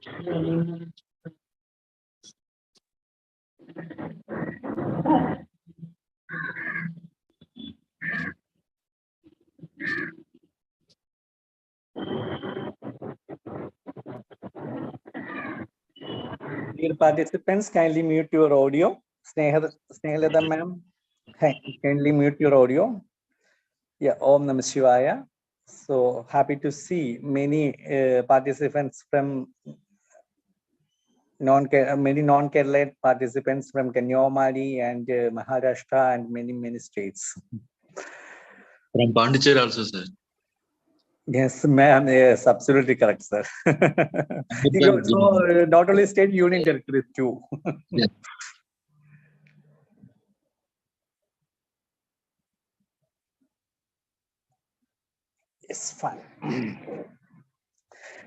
Dear participants, kindly mute your audio. Snehalata ma'am, kindly mute your audio. Yeah, Om Namah Shivaya. So happy to see many participants from many non-Kerala participants from Kanyakumari and Maharashtra and many states. From Pondicherry also, sir. Yes, ma'am. Yes, absolutely correct, sir. So not only state union territories too. Yes. Yes, fine.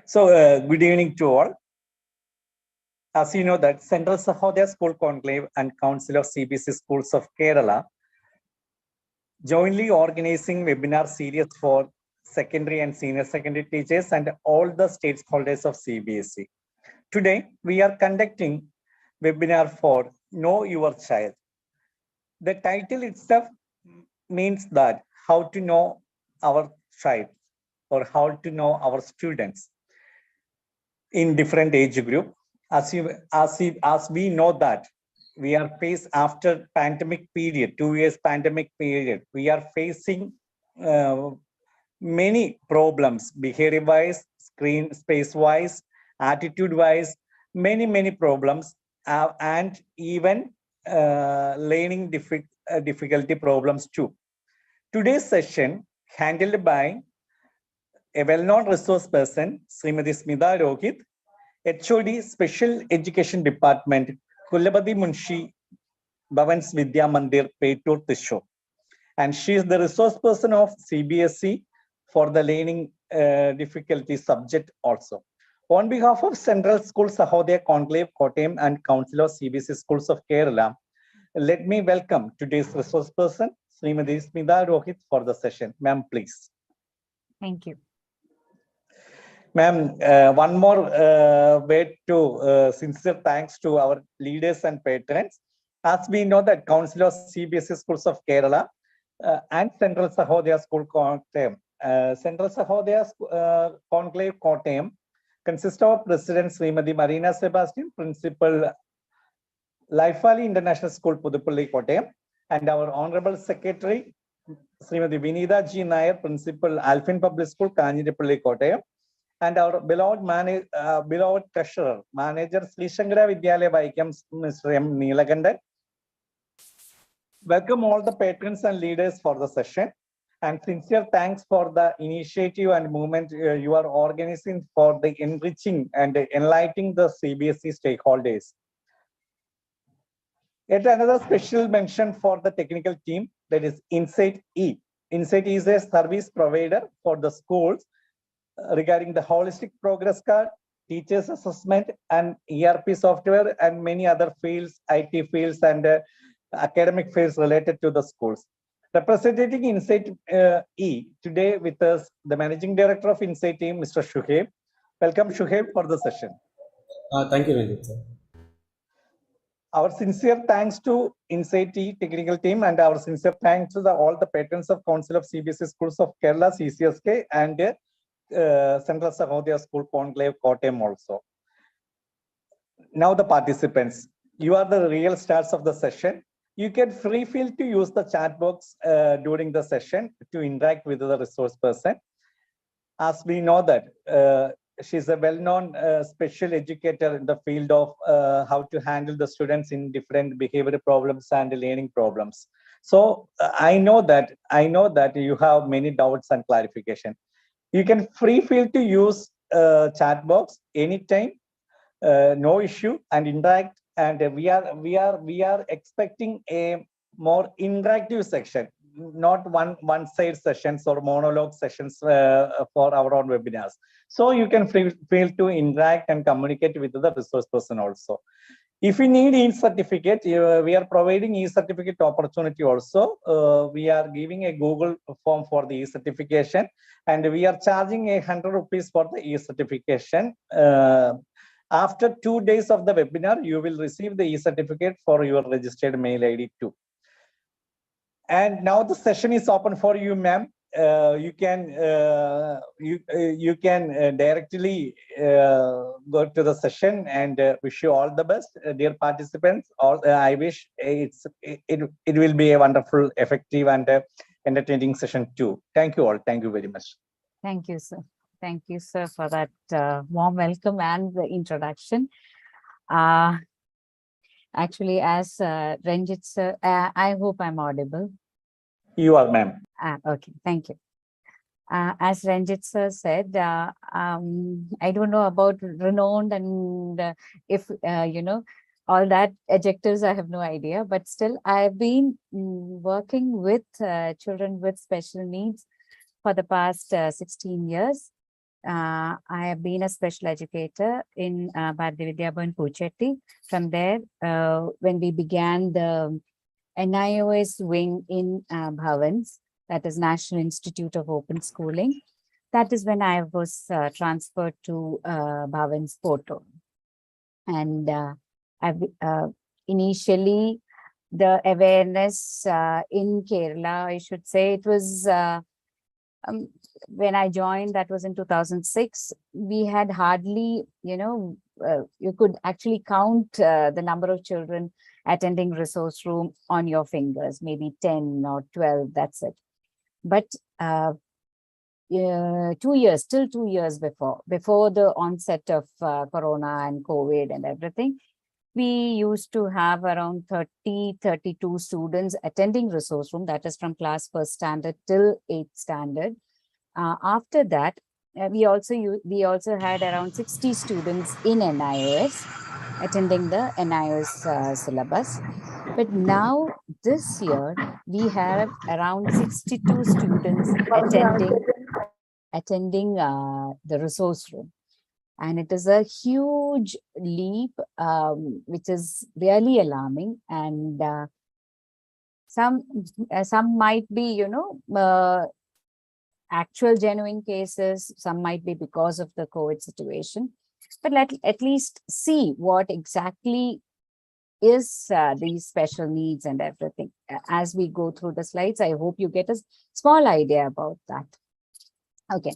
So good evening to all. As you know that Central Sahodaya School Conclave and Council of CBSE Schools of Kerala jointly organizing webinar series for secondary and senior secondary teachers and all the stakeholders of CBSE. Today, we are conducting webinar for Know Your Child. The title itself means that how to know our child or how to know our students in different age group. As we know that we are faced after pandemic period, 2 years pandemic period, we are facing many problems, behavior wise, screen space wise, attitude wise, many problems, and even learning difficulty problems too. Today's session handled by a well-known resource person, Srimati Smita Rohit, HOD Special Education Department, Kullapati Munshi Bhavans Vidya Mandir, Petur, Thrissur. And she is the resource person of CBSE for the learning difficulty subject also. On behalf of Central School Sahodaya Conclave, Kottayam and Council of CBSE Schools of Kerala, let me welcome today's resource person, Srimati Smita Rohit, for the session. Ma'am, please. Thank you. Ma'am, one more way to sincere thanks to our leaders and patrons. As we know that Council of CBSE Schools of Kerala and Central Sahodaya School Kottayam, Central Sahodaya Conclave Kottayam consists of President Srimati Marina Sebastian, Principal Laifali International School Pudupalli Kottayam, and our Honorable Secretary Srimati Vinitha G. Nair, Principal Alpine Public School, Kanjirapalli Kottayam, and our beloved treasurer, manager Sri Shankara Vidyalaya Vaikam, Mr. M. Neelakandan. Welcome all the patrons and leaders for the session, and sincere thanks for the initiative and movement you are organizing for the enriching and enlightening the CBSE stakeholders. Yet another special mention for the technical team, that is Insight E. Insight is a service provider for the schools regarding the holistic progress card, teachers assessment, and ERP software, and many other fields, IT fields, and academic fields related to the schools. Representing Insight E today with us, the Managing Director of Insight team, Mr. Shuhaib. Welcome, Shuhaib, for the session. Thank you, Ranjit, sir. Our sincere thanks to Insight E technical team, and our sincere thanks to all the patrons of Council of CBSE Schools of Kerala, CSCK, and Central Sahodaya School Conclave Kottayam also. Now the participants, you are the real stars of the session. You can feel to use the chat box during the session to interact with the resource person. As we know that she's a well-known special educator in the field of how to handle the students in different behavioral problems and learning problems. So I know that you have many doubts and clarification. You can feel to use chat box anytime, no issue, and interact. And we are expecting a more interactive section, not one-side sessions or monologue sessions for our own webinars. So you can feel to interact and communicate with the resource person also. If you need e-certificate, we are providing e-certificate opportunity also. We are giving a Google form for the e-certification, and we are charging 100 rupees for the e-certification. After 2 days of the webinar, you will receive the e-certificate for your registered mail ID too. And now the session is open for you, ma'am. You can directly go to the session, and wish you all the best, dear participants. I wish it will be a wonderful, effective, and entertaining session too. Thank you all. Thank you very much. Thank you, sir. Thank you, sir, for that warm welcome and the introduction. Actually, as Ranjit sir, I hope I'm audible. You are, ma'am. Okay, thank you. As Ranjit sir said, I don't know about renowned and if, all that adjectives, I have no idea, but still I've been working with children with special needs for the past 16 years. I have been a special educator in Bharati Vidya Bhavan, Puchetti. From there, when we began the NIOS wing in Bhavans, that is National Institute of Open Schooling, that is when I was transferred to Bhavans Porto. And initially, the awareness in Kerala, I should say, it was when I joined, that was in 2006, we had hardly, you could actually count the number of children attending resource room on your fingers, maybe 10 or 12, that's it. But 2 years, still 2 years before the onset of Corona and COVID and everything, we used to have around 32 students attending resource room, that is from class 1st standard till 8th standard. After that, we also had around 60 students in NIOS attending the NIOS syllabus. But now this year we have around 62 students attending the resource room, and it is a huge leap, which is really alarming. And some might be, actual genuine cases, some might be because of the COVID situation, but let at least see what exactly is these special needs and everything. As we go through the slides, I hope you get a small idea about that. Okay.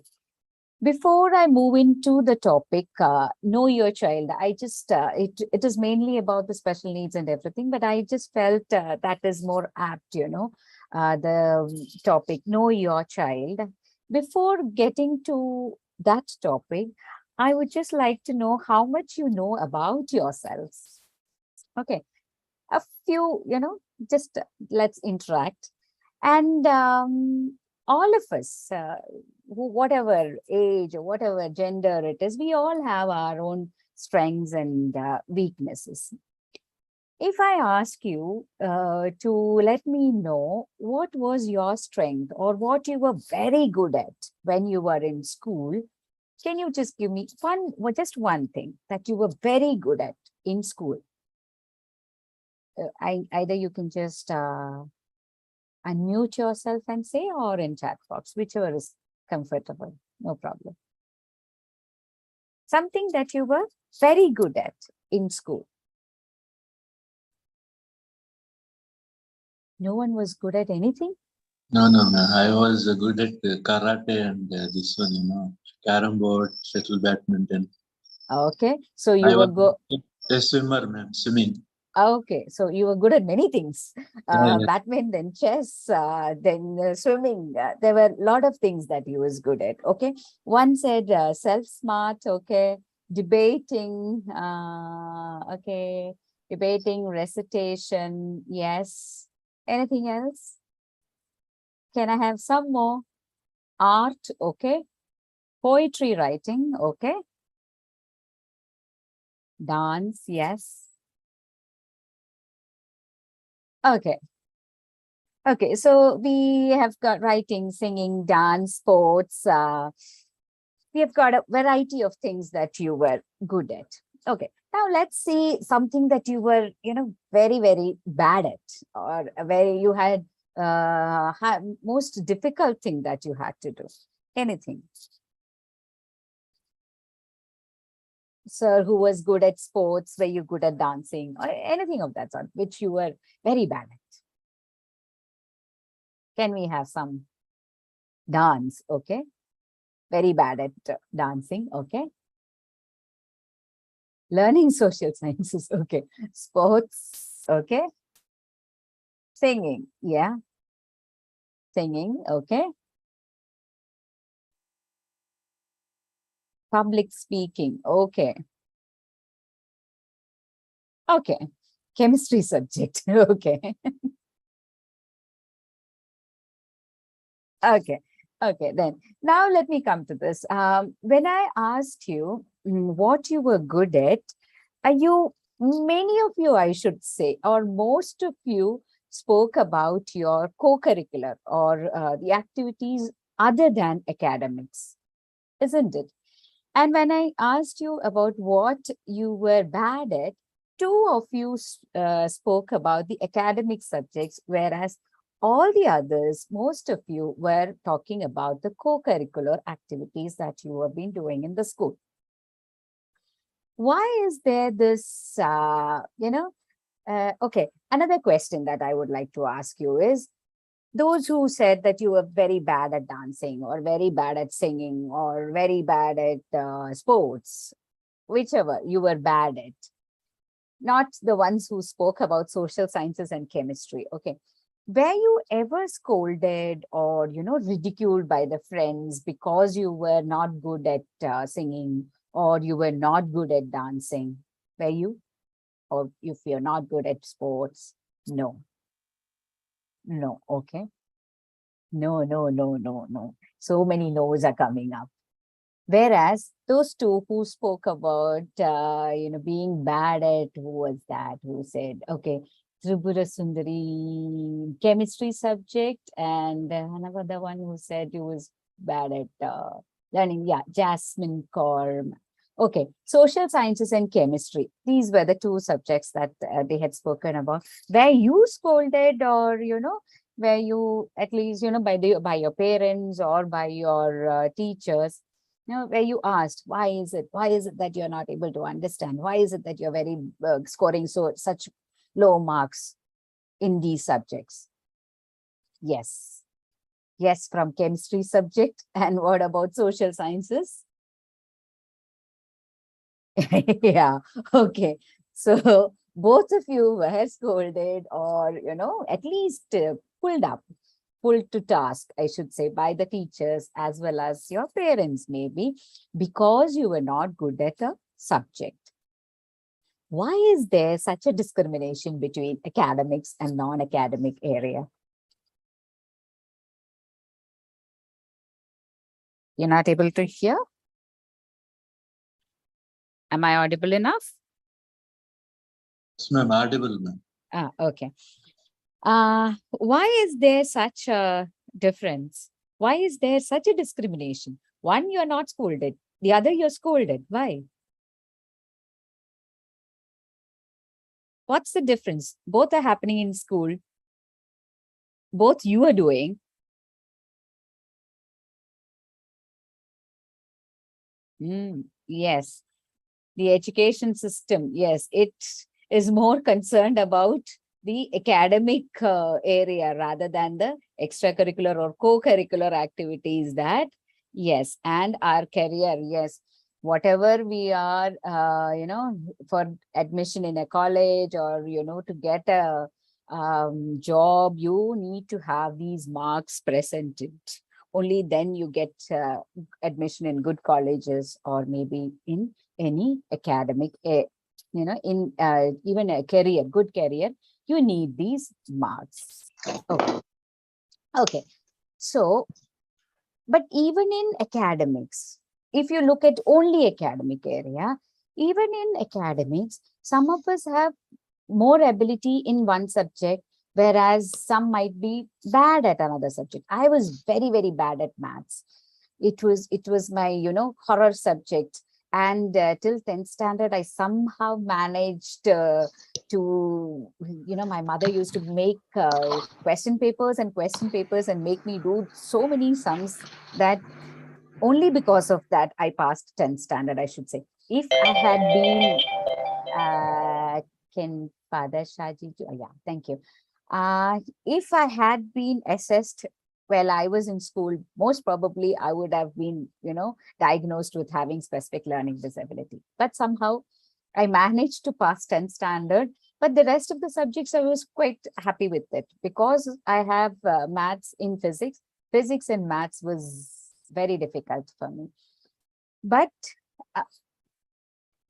Before I move into the topic, know your child, I just, it is mainly about the special needs and everything, but I just felt that is more apt, the topic, know your child. Before getting to that topic, I would just like to know how much you know about yourselves. Okay, a few, just let's interact. And all of us, whatever age or whatever gender it is, we all have our own strengths and weaknesses. If I ask you to let me know what was your strength or what you were very good at when you were in school, can you just give me just one thing that you were very good at in school? Either you can just unmute yourself and say, or in chat box, whichever is comfortable, no problem. Something that you were very good at in school. No one was good at anything? No. I was good at karate and this one, carom board, shuttle badminton. Okay, so you were good. A swimmer, ma'am, swimming. Okay, so you were good at many things. Yeah. Badminton, chess, then swimming. There were a lot of things that you was good at. Okay, one said self-smart. Okay, debating. Okay, debating, recitation. Yes. Anything else? Can I have some more? Art. Okay. Poetry writing. Okay. Dance. Yes. Okay. Okay, so we have got writing, singing, dance, sports. We have got a variety of things that you were good at. Okay, now let's see something that you were, very, very bad at, or where you had most difficult thing that you had to do. Anything. sir who was good at sports? Were you good at dancing or anything of that sort, which you were very bad at? Can we have some dance? Okay. Very bad at dancing. Okay. Learning social sciences. Okay. Sports. Okay. Singing. Yeah. Singing. Okay. Public speaking. Okay. Okay. Chemistry subject. Okay. Okay. Okay. Then now let me come to this. When I asked you what you were good at, many of you, I should say, or most of you spoke about your co-curricular or the activities other than academics, isn't it? And when I asked you about what you were bad at, two of you spoke about the academic subjects, whereas all the others, most of you were talking about the co-curricular activities that you have been doing in the school. Why is there this, okay, another question that I would like to ask you is, those who said that you were very bad at dancing or very bad at singing or very bad at sports, whichever you were bad at, not the ones who spoke about social sciences and chemistry. Okay. Were you ever scolded or, ridiculed by the friends because you were not good at singing or you were not good at dancing? Were you? Or if you're not good at sports? No. No. Okay. No, no, no, no, no. So many no's are coming up. Whereas those two who spoke about, being bad at, who was that? Who said, okay, Tribhuta Sundari chemistry subject, and another one who said he was bad at learning. Yeah, Jasmine Kaur. Okay, social sciences and chemistry. These were the two subjects that they had spoken about. Were you scolded or, were you at least, by your parents or by your teachers, where you asked, why is it that you're not able to understand? Why is it that you're very scoring such low marks in these subjects? Yes. Yes, from chemistry subject. And what about social sciences? Yeah. Okay. So both of you were scolded or, at least pulled to task, I should say, by the teachers as well as your parents, maybe, because you were not good at a subject. Why is there such a discrimination between academics and non-academic area? You're not able to hear? Am I audible enough? Yes, ma'am, audible, ma'am. Okay. Why is there such a difference? Why is there such a discrimination? One, you're not scolded. The other, you're scolded. Why? What's the difference? Both are happening in school. Both you are doing. Yes. The education system, yes, it is more concerned about the academic area rather than the extracurricular or co-curricular activities that, yes, and our career, yes, whatever we are, for admission in a college or, to get a job, you need to have these marks presented. Only then you get admission in good colleges or maybe in any academic, in even a career, good career, you need these marks. Okay. Okay. So, but even in academics, if you look at only academic area, even in academics, some of us have more ability in one subject, whereas some might be bad at another subject. I was very, very bad at maths. It was my, horror subject. And till 10th standard, I somehow managed to, my mother used to make question papers and make me do so many sums that only because of that, I passed 10th standard, I should say. if I had been, can Father Shaji, yeah, thank you. If I had been assessed while I was in school, most probably I would have been, diagnosed with having specific learning disability. But somehow I managed to pass 10th standard. But the rest of the subjects, I was quite happy with it because I have maths in physics. Physics and maths was very difficult for me. But uh,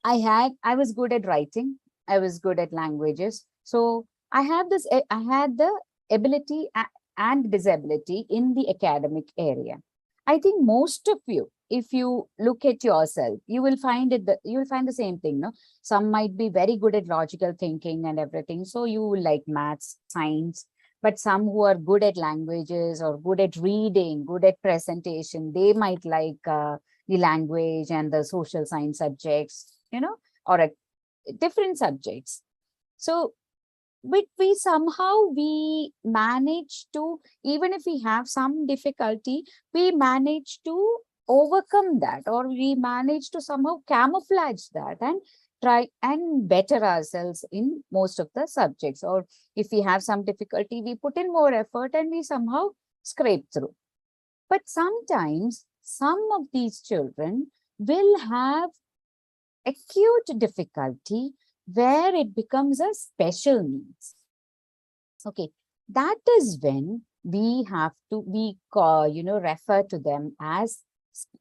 I was good at writing. I was good at languages. So I had the ability and disability in the academic area. I think most of you, if you look at yourself, you will find the same thing. No, some might be very good at logical thinking and everything. So you will like maths, science, but some who are good at languages or good at reading, good at presentation, they might like the language and the social science subjects, or different subjects. So, but we manage to, even if we have some difficulty, we manage to overcome that, or we manage to somehow camouflage that and try and better ourselves in most of the subjects. Or if we have some difficulty, we put in more effort and we somehow scrape through. But sometimes some of these children will have acute difficulty where it becomes a special needs. Okay, that is when we have to refer to them as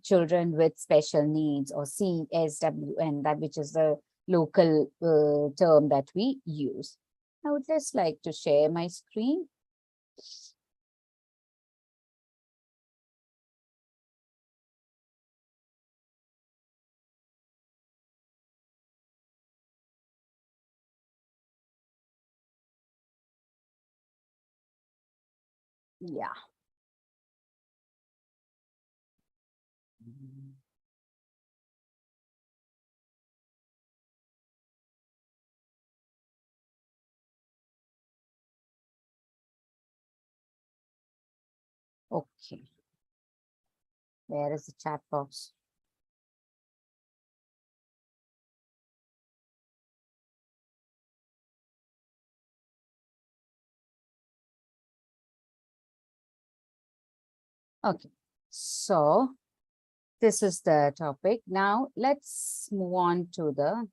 children with special needs, or CSWN, that which is the local term that we use. I would just like to share my screen. Yeah. Okay. Where is the chat box? Okay, so this is the topic. Now let's move on to the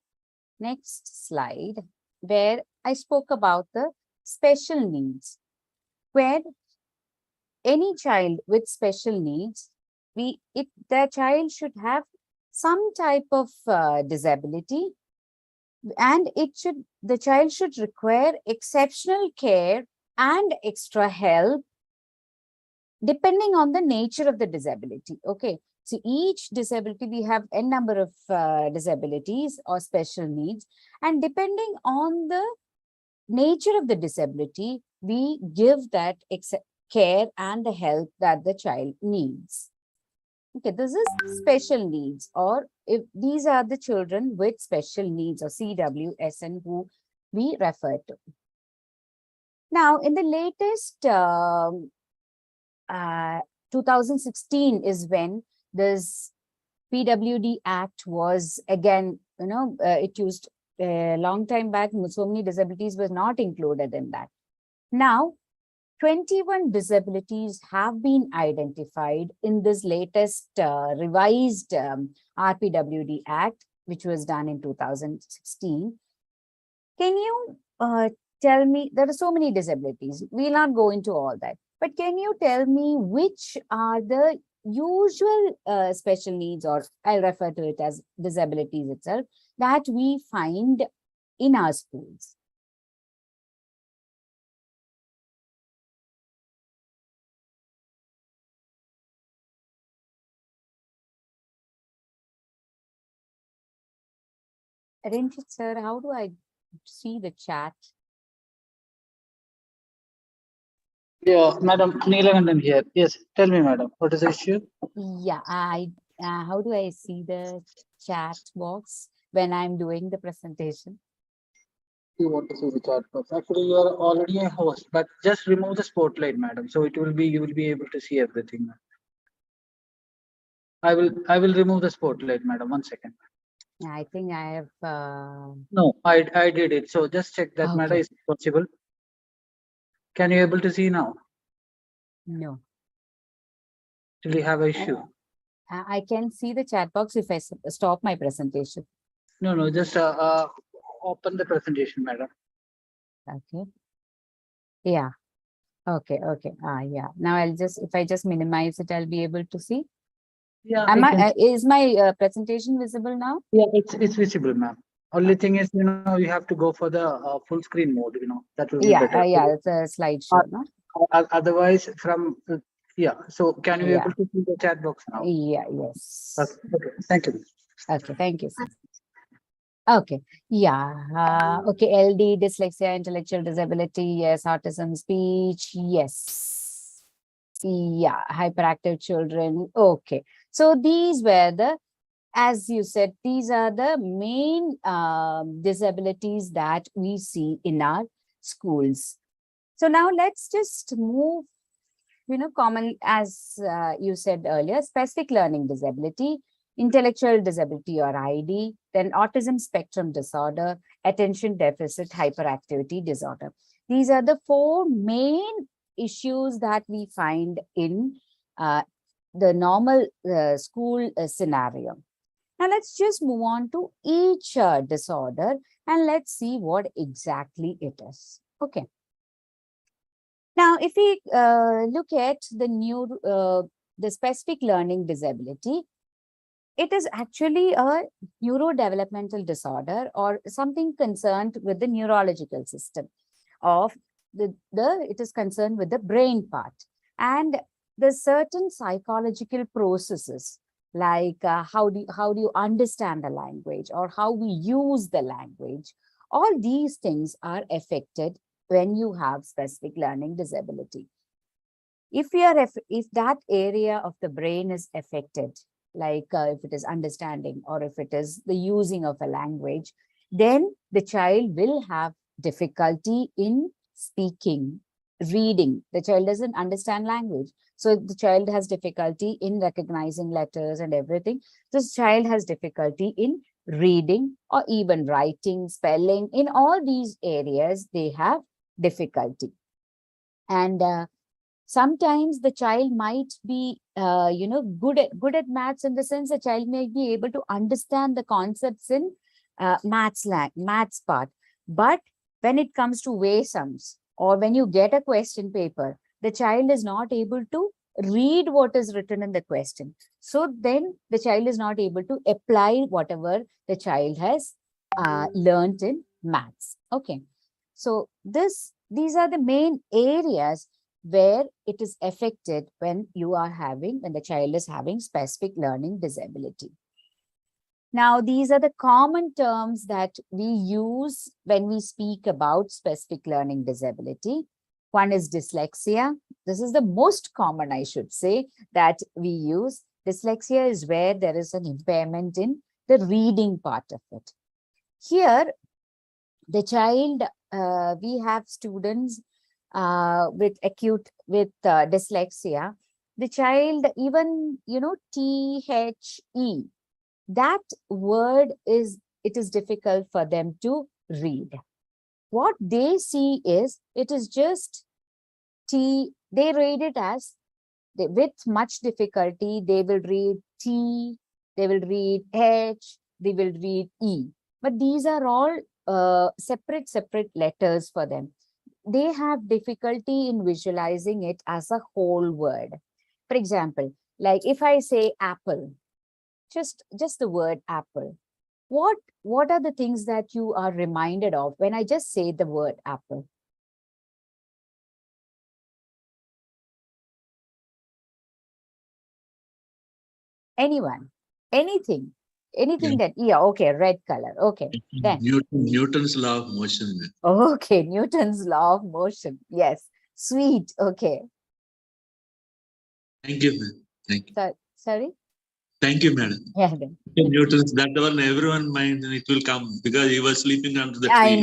next slide, where I spoke about the special needs, where any child with special needs, the child should have some type of disability, and the child should require exceptional care and extra help depending on the nature of the disability. Okay, so each disability, we have a number of disabilities or special needs, and depending on the nature of the disability, we give that care and the help that the child needs. Okay, this is special needs, or if these are the children with special needs, or CWSN, who we refer to. Now, in the latest 2016 is when this PWD Act was again, it used a long time back, so many disabilities were not included in that. Now, 21 disabilities have been identified in this latest revised RPWD Act, which was done in 2016. Can you tell me, there are so many disabilities, we'll not go into all that, but can you tell me which are the usual special needs, or I'll refer to it as disabilities itself, that we find in our schools? Renjit sir, how do I see the chat? Yeah, Madam Neelakandan here. Yes, tell me, Madam, what is the issue? Yeah, how do I see the chat box when I'm doing the presentation? You want to see the chat box? Actually, you are already a host, but just remove the spotlight, Madam. So you will be able to see everything. I will remove the spotlight, Madam. 1 second. I think I have, No, I did it. So just check that matter okay. is possible. Can you able to see now? No. Still you have an issue? I can see the chat box if I stop my presentation. No, just open the presentation, madam. Okay. Yeah. Okay. Yeah. Now I'll just, if I just minimize it, I'll be able to see. Yeah, Am I can. is my presentation visible now? Yeah, it's visible, ma'am. Only thing is, you have to go for the full screen mode. That will be Yeah. better. Yeah. It's a slideshow, no? Otherwise, from yeah. So can you Yeah. able to see the chat box now? Yeah. Yes. Okay. Thank you. Okay. Thank you, sir. Okay. Yeah. Okay. LD, dyslexia, intellectual disability. Yes. Autism, speech. Yes. Yeah. Hyperactive children. Okay. So these were the, as you said, these are the main disabilities that we see in our schools. So now let's just move, common, as you said earlier, specific learning disability, intellectual disability or ID, then autism spectrum disorder, attention deficit hyperactivity disorder. These are the four main issues that we find in the normal school scenario. Now let's just move on to each disorder and let's see what exactly it is. Okay. Now, if we look at the specific learning disability, it is actually a neurodevelopmental disorder or something concerned with the neurological system of it is concerned with the brain part. And there's certain psychological processes like how do you understand the language or how we use the language. All these things are affected when you have specific learning disability. If that area of the brain is affected, like if it is understanding or if it is the using of a language, then the child will have difficulty in speaking, reading. The child doesn't understand language. So the child has difficulty in recognizing letters and everything. This child has difficulty in reading or even writing, spelling. In all these areas, they have difficulty. And sometimes the child might be, good at maths, in the sense the child may be able to understand the concepts in maths part. But when it comes to way sums or when you get a question paper, the child is not able to read what is written in the question. So then the child is not able to apply whatever the child has learned in maths. Okay. So these are the main areas where it is affected when the child is having specific learning disability. Now, these are the common terms that we use when we speak about specific learning disability. One is dyslexia. This is the most common, I should say, that we use. Dyslexia is where there is an impairment in the reading part of it. Here, the child, we have students with dyslexia. The child, even, THE, that word it is difficult for them to read. What they see is, it is just T, they read it as, with much difficulty, they will read T, they will read H, they will read E. But these are all separate letters for them. They have difficulty in visualizing it as a whole word. For example, like if I say apple, just the word apple, what are the things that you are reminded of when I just say the word apple? Anyone? Anything that, yeah, okay, red color. Okay, then. Newton's law of motion. Okay, Newton's law of motion. Yes, sweet. Okay. Thank you, ma'am. Thank you. Sorry? Thank you, madam. Yeah, then. Newton's, that one, everyone mind, it will come because he was sleeping under the tree. I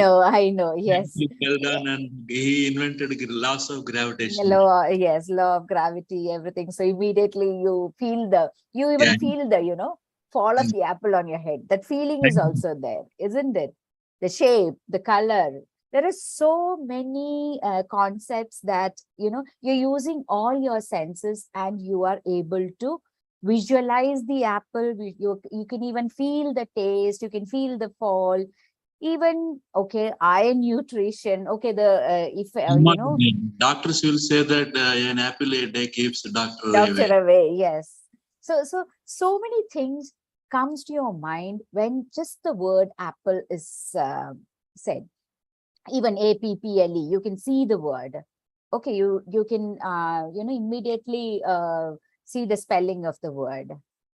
know. Yes. He fell down and he invented laws of gravitation. Law of gravity, everything. So immediately you feel feel the, fall of the apple on your head. That feeling is also there, isn't it? The shape, the color. There are so many concepts that, you're using all your senses and you are able to visualize the apple. You can even feel the taste. You can feel the fall. Even, okay, iron nutrition. Okay, Doctors will say that an apple a day keeps the doctor doctor away. away, yes. So many things comes to your mind when just the word apple is said. Even APPLE, you can see the word. Okay, you can immediately see the spelling of the word.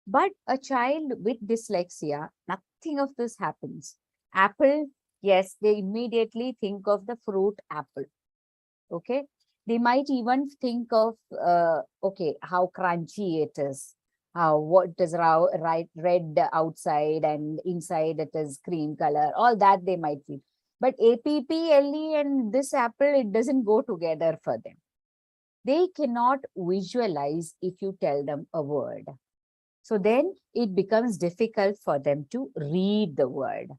But a child with dyslexia, nothing of this happens. Apple, yes, they immediately think of the fruit apple. Okay, they might even think of okay, how crunchy it is, how what is right red outside and inside it is cream color, all that they might feel. But APPLE and this apple, it doesn't go together for them. They cannot visualize if you tell them a word. So then it becomes difficult for them to read the word.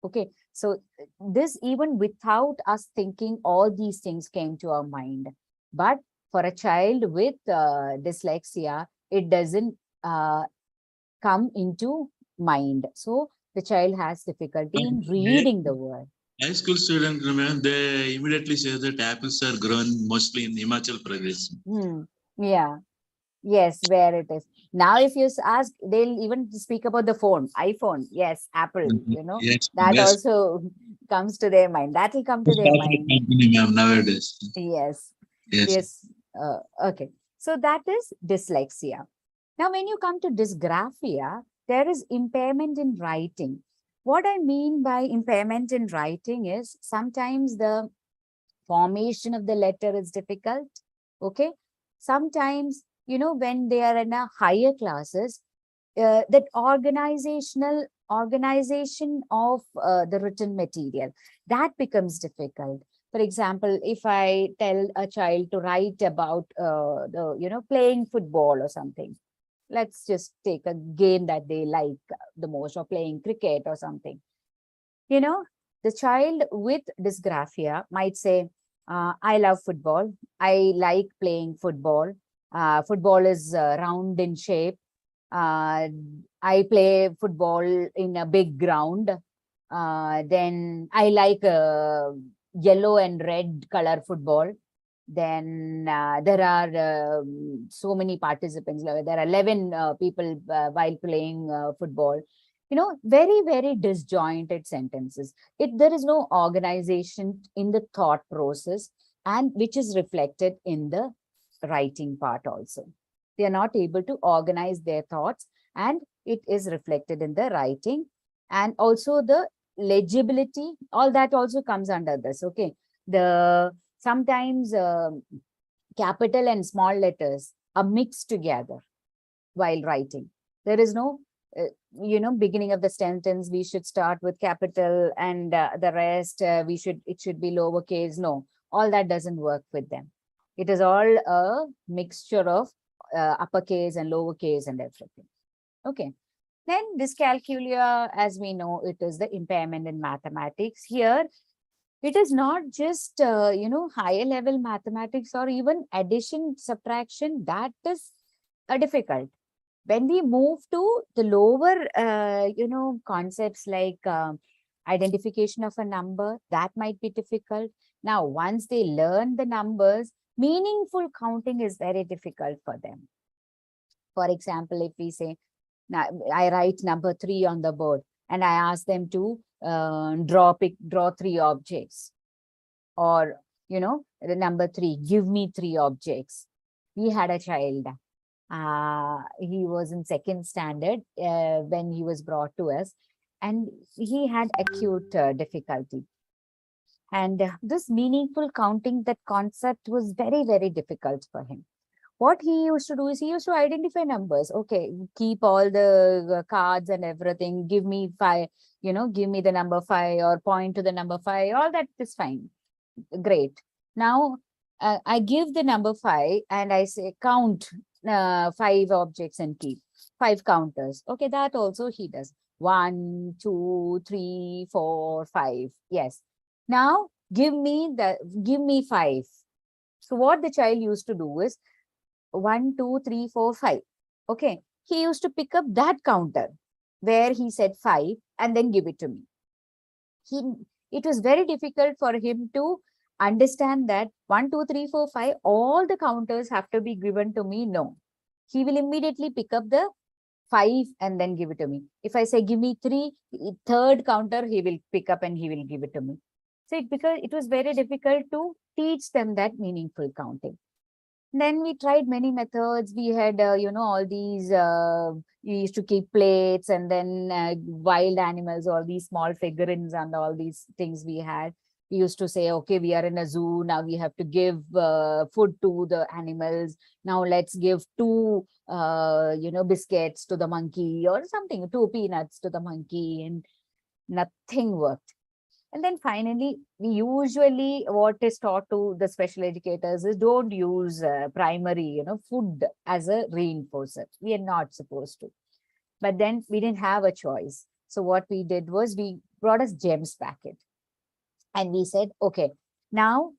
Okay, so this, even without us thinking, all these things came to our mind. But for a child with dyslexia, it doesn't come into mind. So the child has difficulty in reading the word. High school students, remember, they immediately say that apples are grown mostly in Himachal Pradesh. Yeah. Yes, where it is. Now, if you ask, they'll even speak about the phone, iPhone. Yes, Apple, Yes, that best also comes to their mind. That will come to their corporate mind. company, ma'am, nowadays. Yes. Yes. Yes. Okay. So that is dyslexia. Now, when you come to dysgraphia, there is impairment in writing. What I mean by impairment in writing is sometimes the formation of the letter is difficult. Okay. Sometimes, when they are in a higher classes, that organization of the written material, that becomes difficult. For example, if I tell a child to write about playing football or something, let's just take a game that they like the most, or playing cricket or something. The child with dysgraphia might say, I love football. I like playing football. Football is round in shape. I play football in a big ground. Then I like yellow and red color football. Then there are so many participants. There are 11 people while playing football. Very, very disjointed sentences. There is no organization in the thought process, and which is reflected in the writing part also. They are not able to organize their thoughts, and it is reflected in the writing. And also the legibility, all that also comes under this. Okay. Sometimes capital and small letters are mixed together while writing. There is no, beginning of the sentence, we should start with capital, and the rest, it should be lowercase. No, all that doesn't work with them. It is all a mixture of uppercase and lowercase and everything. Okay. Then dyscalculia, as we know, it is the impairment in mathematics. Here, it is not just, higher level mathematics or even addition, subtraction, that is difficult. When we move to the lower, concepts like identification of a number, that might be difficult. Now, once they learn the numbers, meaningful counting is very difficult for them. For example, if we say, now I write number 3 on the board and I ask them to draw 3 objects, or, the number 3, give me 3 objects. We had a child. He was in 2nd standard when he was brought to us, and he had acute difficulty. And this meaningful counting, that concept was very, very difficult for him. What he used to do is he used to identify numbers. Okay, keep all the cards and everything. Give me 5, give me the number 5, or point to the number 5. All that is fine. Great. Now, I give the number 5 and I say, count 5 objects and keep. 5 counters. Okay, that also he does. 1, 2, 3, 4, 5. Yes. Now give me 5. So what the child used to do is 1, 2, 3, 4, 5. Okay. He used to pick up that counter where he said 5 and then give it to me. It was very difficult for him to understand that 1, 2, 3, 4, 5, all the counters have to be given to me. No. He will immediately pick up the 5 and then give it to me. If I say give me 3, third counter he will pick up and he will give it to me. So it was very difficult to teach them that meaningful counting. Then we tried many methods. We had, all these, we used to keep plates and then wild animals, all these small figurines and all these things we had. We used to say, okay, we are in a zoo. Now we have to give food to the animals. Now let's give 2, biscuits to the monkey or something, 2 peanuts to the monkey, and nothing worked. And then finally, we usually, what is taught to the special educators is don't use primary, food as a reinforcer. We are not supposed to. But then we didn't have a choice. So what we did was we brought us gems packet. And we said, okay, now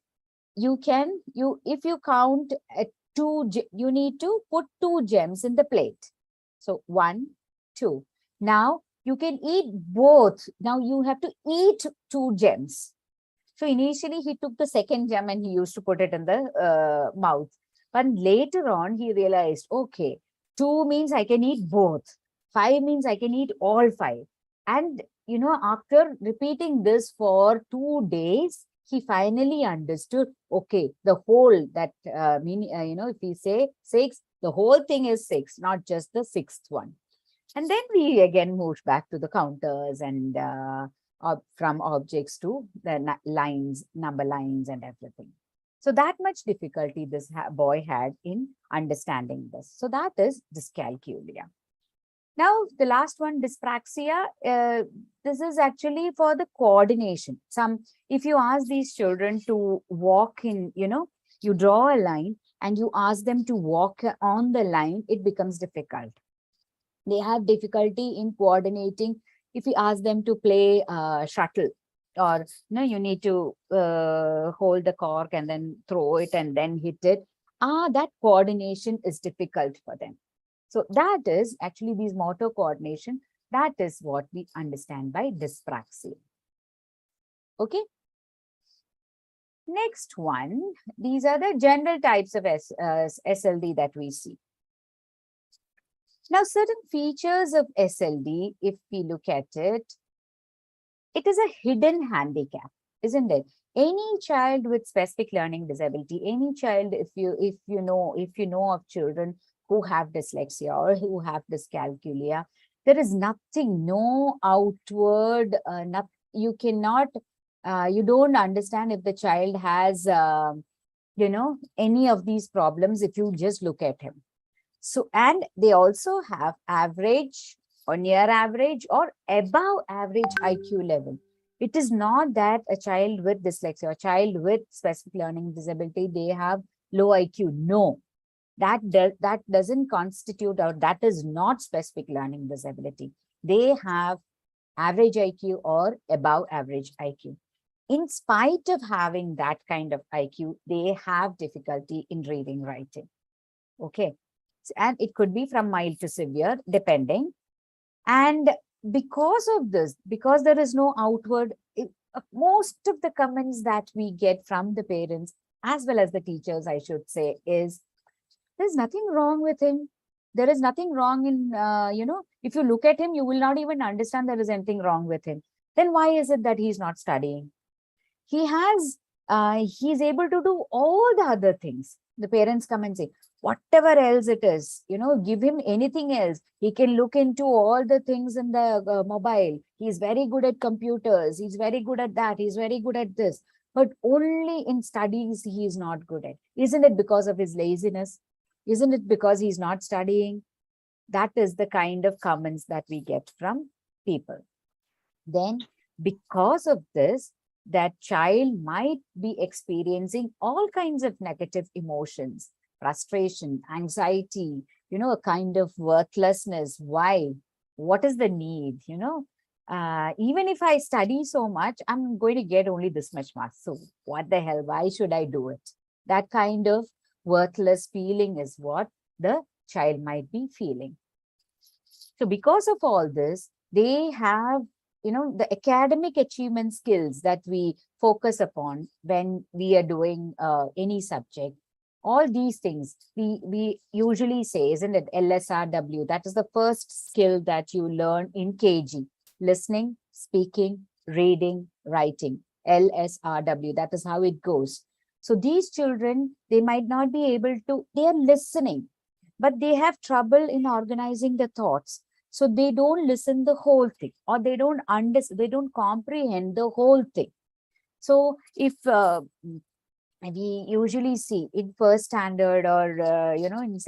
if you count at 2, you need to put 2 gems in the plate. So 1, 2. Now you can eat both. Now you have to eat 2 gems. So initially he took the second gem and he used to put it in the mouth. But later on he realized, okay, 2 means I can eat both. 5 means I can eat all 5. And, after repeating this for 2 days, he finally understood, okay, the whole that, if we say 6, the whole thing is 6, not just the 6th one. And then we again moved back to the counters and from objects to the lines, number lines and everything. So that much difficulty this boy had in understanding this. So that is dyscalculia. Now, the last one, dyspraxia, this is actually for the coordination. If you ask these children to walk in, you draw a line and you ask them to walk on the line, it becomes difficult. They have difficulty in coordinating. If you ask them to play shuttle, or you need to hold the cork and then throw it and then hit it, that coordination is difficult for them. So that is actually these motor coordination. That is what we understand by dyspraxia. Okay. Next one, these are the general types of SLD that we see. Now, certain features of SLD, if we look at it, it is a hidden handicap, isn't it? Any child with specific learning disability, any child, if you know of children who have dyslexia or who have dyscalculia, there is nothing, no outward, you don't understand if the child has, any of these problems if you just look at him. So, and they also have average or near average or above average IQ level. It is not that a child with dyslexia, a child with specific learning disability, they have low IQ. No, that doesn't constitute, or that is not specific learning disability. They have average IQ or above average IQ. In spite of having that kind of IQ, they have difficulty in reading, writing. Okay. And it could be from mild to severe, depending. And because of this, because there is no outward, most of the comments that we get from the parents, as well as the teachers, I should say, is there's nothing wrong with him. There is nothing wrong in, if you look at him, you will not even understand there is anything wrong with him. Then why is it that he's not studying? He's able to do all the other things. The parents come and say, whatever else it is, give him anything else. He can look into all the things in the mobile. He's very good at computers. He's very good at that. He's very good at this. But only in studies, he is not good at. Isn't it because of his laziness? Isn't it because he's not studying? That is the kind of comments that we get from people. Then, because of this, that child might be experiencing all kinds of negative emotions, frustration, anxiety, a kind of worthlessness. Why? What is the need? Even if I study so much, I'm going to get only this much marks. So what the hell? Why should I do it? That kind of worthless feeling is what the child might be feeling. So because of all this, they have, the academic achievement skills that we focus upon when we are doing any subject. All these things we usually say, isn't it? LSRW, that is the first skill that you learn in KG. Listening, speaking, reading, writing. LSRW, that is how it goes. So these children, they might not be able to, they are listening, but they have trouble in organizing the thoughts. So they don't listen the whole thing, or they don't understand, they don't comprehend the whole thing. So if we usually see in first standard or, in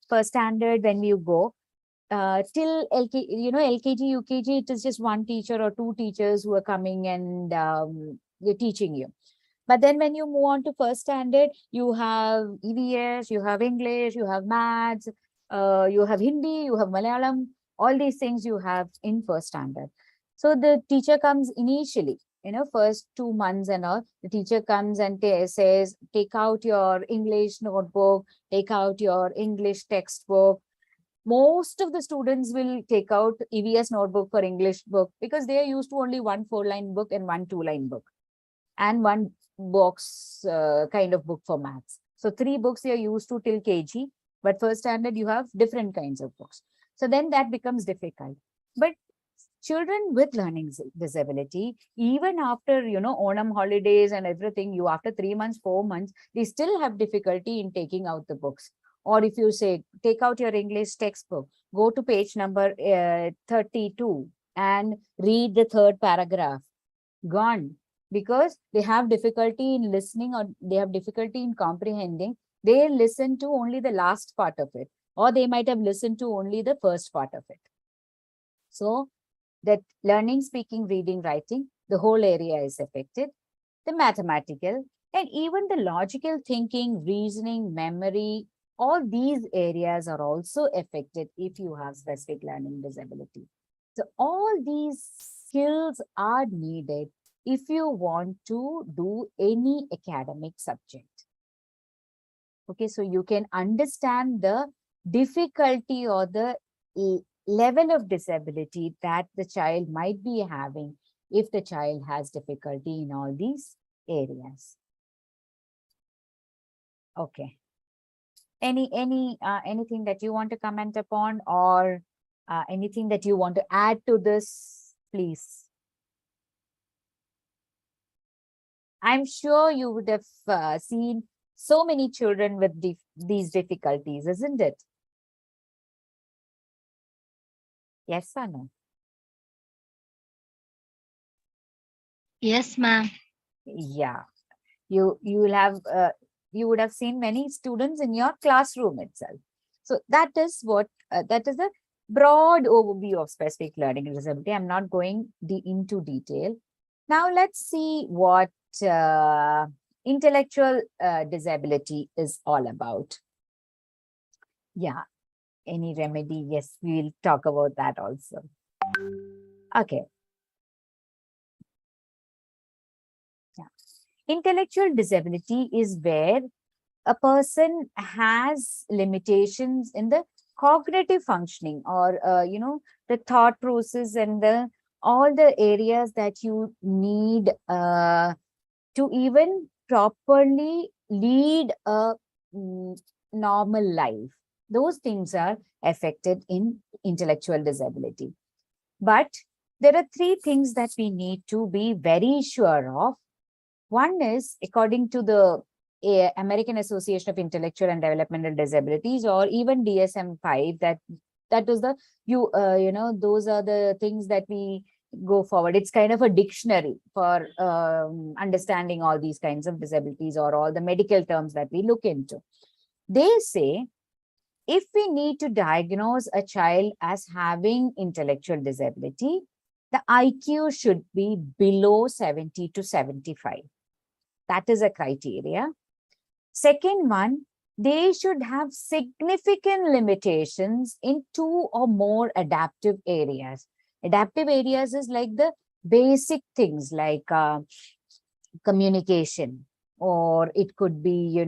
first standard, when you go till LKG, LKG, UKG, it is just one teacher or two teachers who are coming and they're teaching you. But then when you move on to first standard, you have EVS, you have English, you have maths, you have Hindi, you have Malayalam, all these things you have in first standard. So the teacher comes initially, first 2 months and all, the teacher comes and says, take out your English notebook, take out your English textbook. Most of the students will take out EVS notebook for English book because they are used to only one 4-line book and one 2-line book and one box kind of book for maths. So 3 books they are used to till KG, but first standard you have different kinds of books. So then that becomes difficult. But children with learning disability, even after, Onam holidays and everything, after 3 months, 4 months, they still have difficulty in taking out the books. Or if you say, take out your English textbook, go to page number 32 and read the 3rd paragraph. Gone. Because they have difficulty in listening or they have difficulty in comprehending. They listen to only the last part of it, or they might have listened to only the first part of it. So that learning, speaking, reading, writing, the whole area is affected. The mathematical and even the logical thinking, reasoning, memory, all these areas are also affected if you have specific learning disability. So all these skills are needed if you want to do any academic subject. Okay, so you can understand the difficulty or the level of disability that the child might be having if the child has difficulty in all these areas. Okay. Anything that you want to comment upon, or anything that you want to add to this, please? I'm sure you would have seen so many children with these difficulties, isn't it? Yes or no? Yes, ma'am. Yeah, you will have you would have seen many students in your classroom itself. So that is what that is a broad overview of specific learning disability. I'm not going into detail. Now let's see what intellectual disability is all about. Yeah, any remedy? Yes, we'll talk about that also. Okay. Yeah. Intellectual disability is where a person has limitations in the cognitive functioning, or the thought process and all the areas that you need to even properly lead a normal life. Those things are affected in intellectual disability. But there are 3 things that we need to be very sure of. One is, according to the American Association of Intellectual and Developmental Disabilities, or even DSM-5, that is the those are the things that we go forward. It's kind of a dictionary for understanding all these kinds of disabilities or all the medical terms that we look into. They say if we need to diagnose a child as having intellectual disability, the IQ should be below 70 to 75. That is a criteria. Second one, they should have significant limitations in 2 or more adaptive areas. Adaptive areas is like the basic things like communication, or it could be,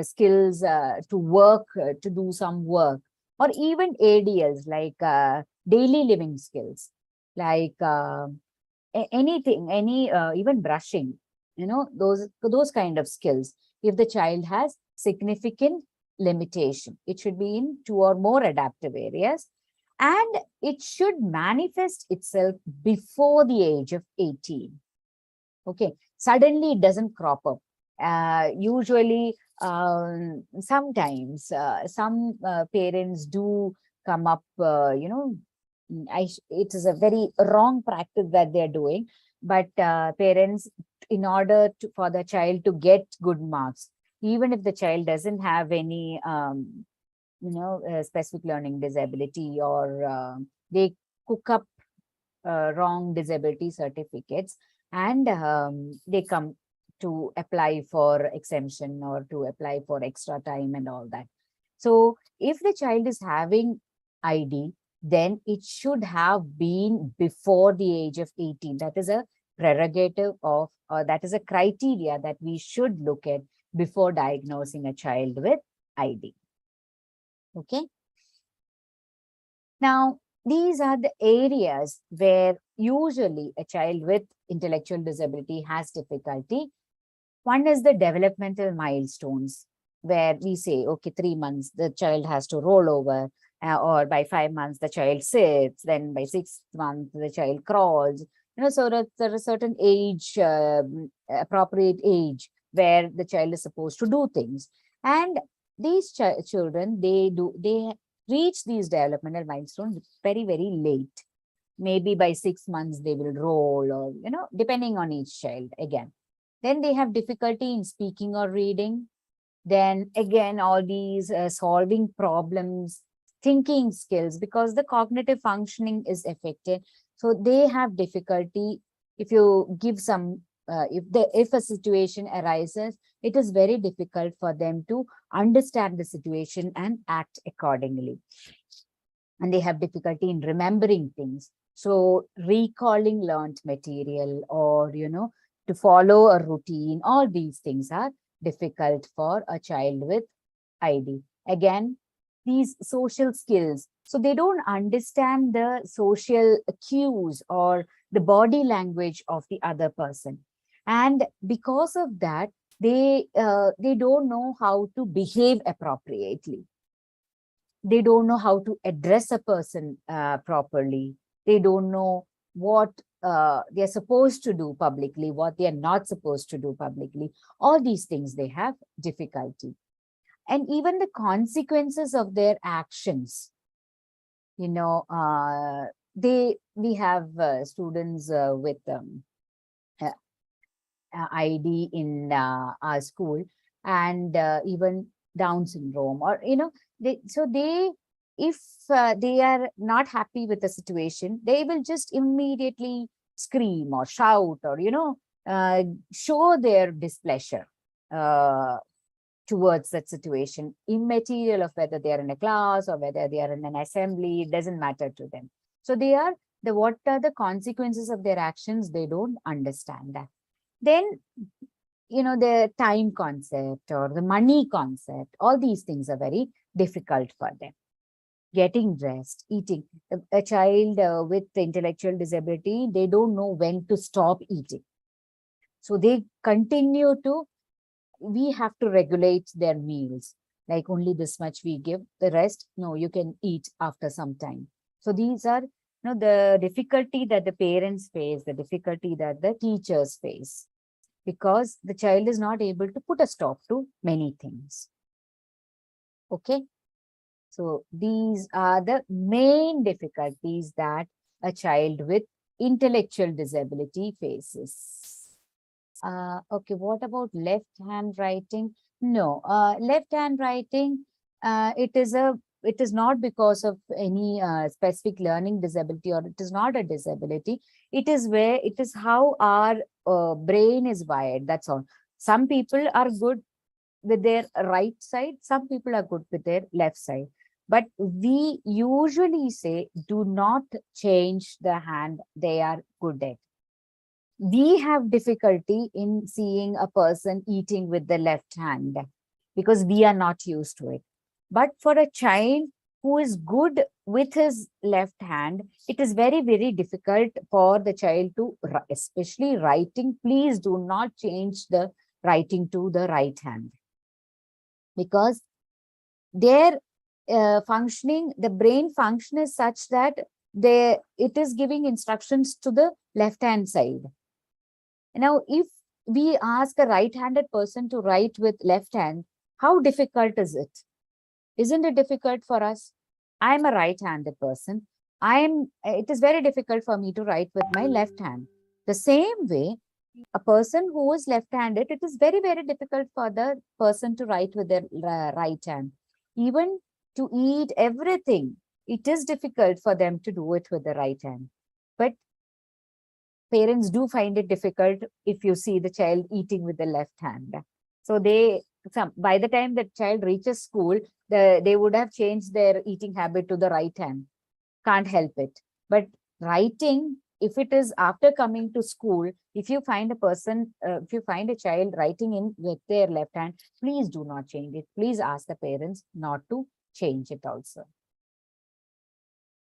skills to work, to do some work, or even ADLs like daily living skills, like anything, even brushing, those kind of skills. If the child has significant limitation, it should be in 2 or more adaptive areas, and it should manifest itself before the age of 18. Okay, suddenly it doesn't crop up. Usually, sometimes some parents do come up, it is a very wrong practice that they're doing. But parents, in order for the child to get good marks, even if the child doesn't have any, specific learning disability, or they cook up wrong disability certificates, and they come to apply for exemption or to apply for extra time and all that. So if the child is having ID, then it should have been before the age of 18. That is a prerogative of, or that is a criteria that we should look at before diagnosing a child with ID. Okay. Now, these are the areas where usually a child with intellectual disability has difficulty. One is the developmental milestones, where we say, okay, 3 months, the child has to roll over, or by 5 months, the child sits, then by 6 months, the child crawls. So that there is a certain age, appropriate age, where the child is supposed to do things. And these children, they reach these developmental milestones very, very late. Maybe by 6 months, they will roll, or, depending on each child again. Then they have difficulty in speaking or reading. Then again, all these solving problems, thinking skills, because the cognitive functioning is affected. So they have difficulty. If you give some, if a situation arises, it is very difficult for them to understand the situation and act accordingly. And they have difficulty in remembering things. So recalling learned material, or, to follow a routine, all these things are difficult for a child with ID. Again, these social skills. So they don't understand the social cues or the body language of the other person. And because of that, they don't know how to behave appropriately. They don't know how to address a person properly. They don't know what they're supposed to do publicly, what they're not supposed to do publicly. All these things they have difficulty. And even the consequences of their actions. We have students with ID in our school, and even Down syndrome, or if they are not happy with the situation, they will just immediately scream or shout, or show their displeasure towards that situation, immaterial of whether they are in a class or whether they are in an assembly. It doesn't matter to them. So what are the consequences of their actions? They don't understand that. Then, the time concept or the money concept, all these things are very difficult for them. Getting rest, eating. A child with intellectual disability, they don't know when to stop eating. So they continue to, we have to regulate their meals. Like only this much we give, the rest, no, you can eat after some time. So these are, the difficulty that the parents face, the difficulty that the teachers face, because the child is not able to put a stop to many things. Okay. So these are the main difficulties that a child with intellectual disability faces. Okay, what about left hand writing? No, left hand writing, it is not because of any specific learning disability, or it is not a disability. It is how our brain is wired. That's all. Some people are good with their right side, some people are good with their left side. But we usually say, do not change the hand they are good at. We have difficulty in seeing a person eating with the left hand because we are not used to it. But for a child who is good with his left hand, it is very, very difficult for the child to, especially writing, please do not change the writing to the right hand, because their functioning, the brain function is such that it is giving instructions to the left hand side. Now, if we ask a right-handed person to write with left hand, how difficult is it? Isn't it difficult for us? I'm a right-handed person. It is very difficult for me to write with my left hand. The same way, a person who is left-handed, it is very, very difficult for the person to write with their right hand. Even to eat everything, it is difficult for them to do it with the right hand. But parents do find it difficult if you see the child eating with the left hand. So by the time the child reaches school, they would have changed their eating habit to the right hand. Can't help it. But writing, if it is after coming to school, if you find a child writing in with their left hand, please do not change it. Please ask the parents not to change it also.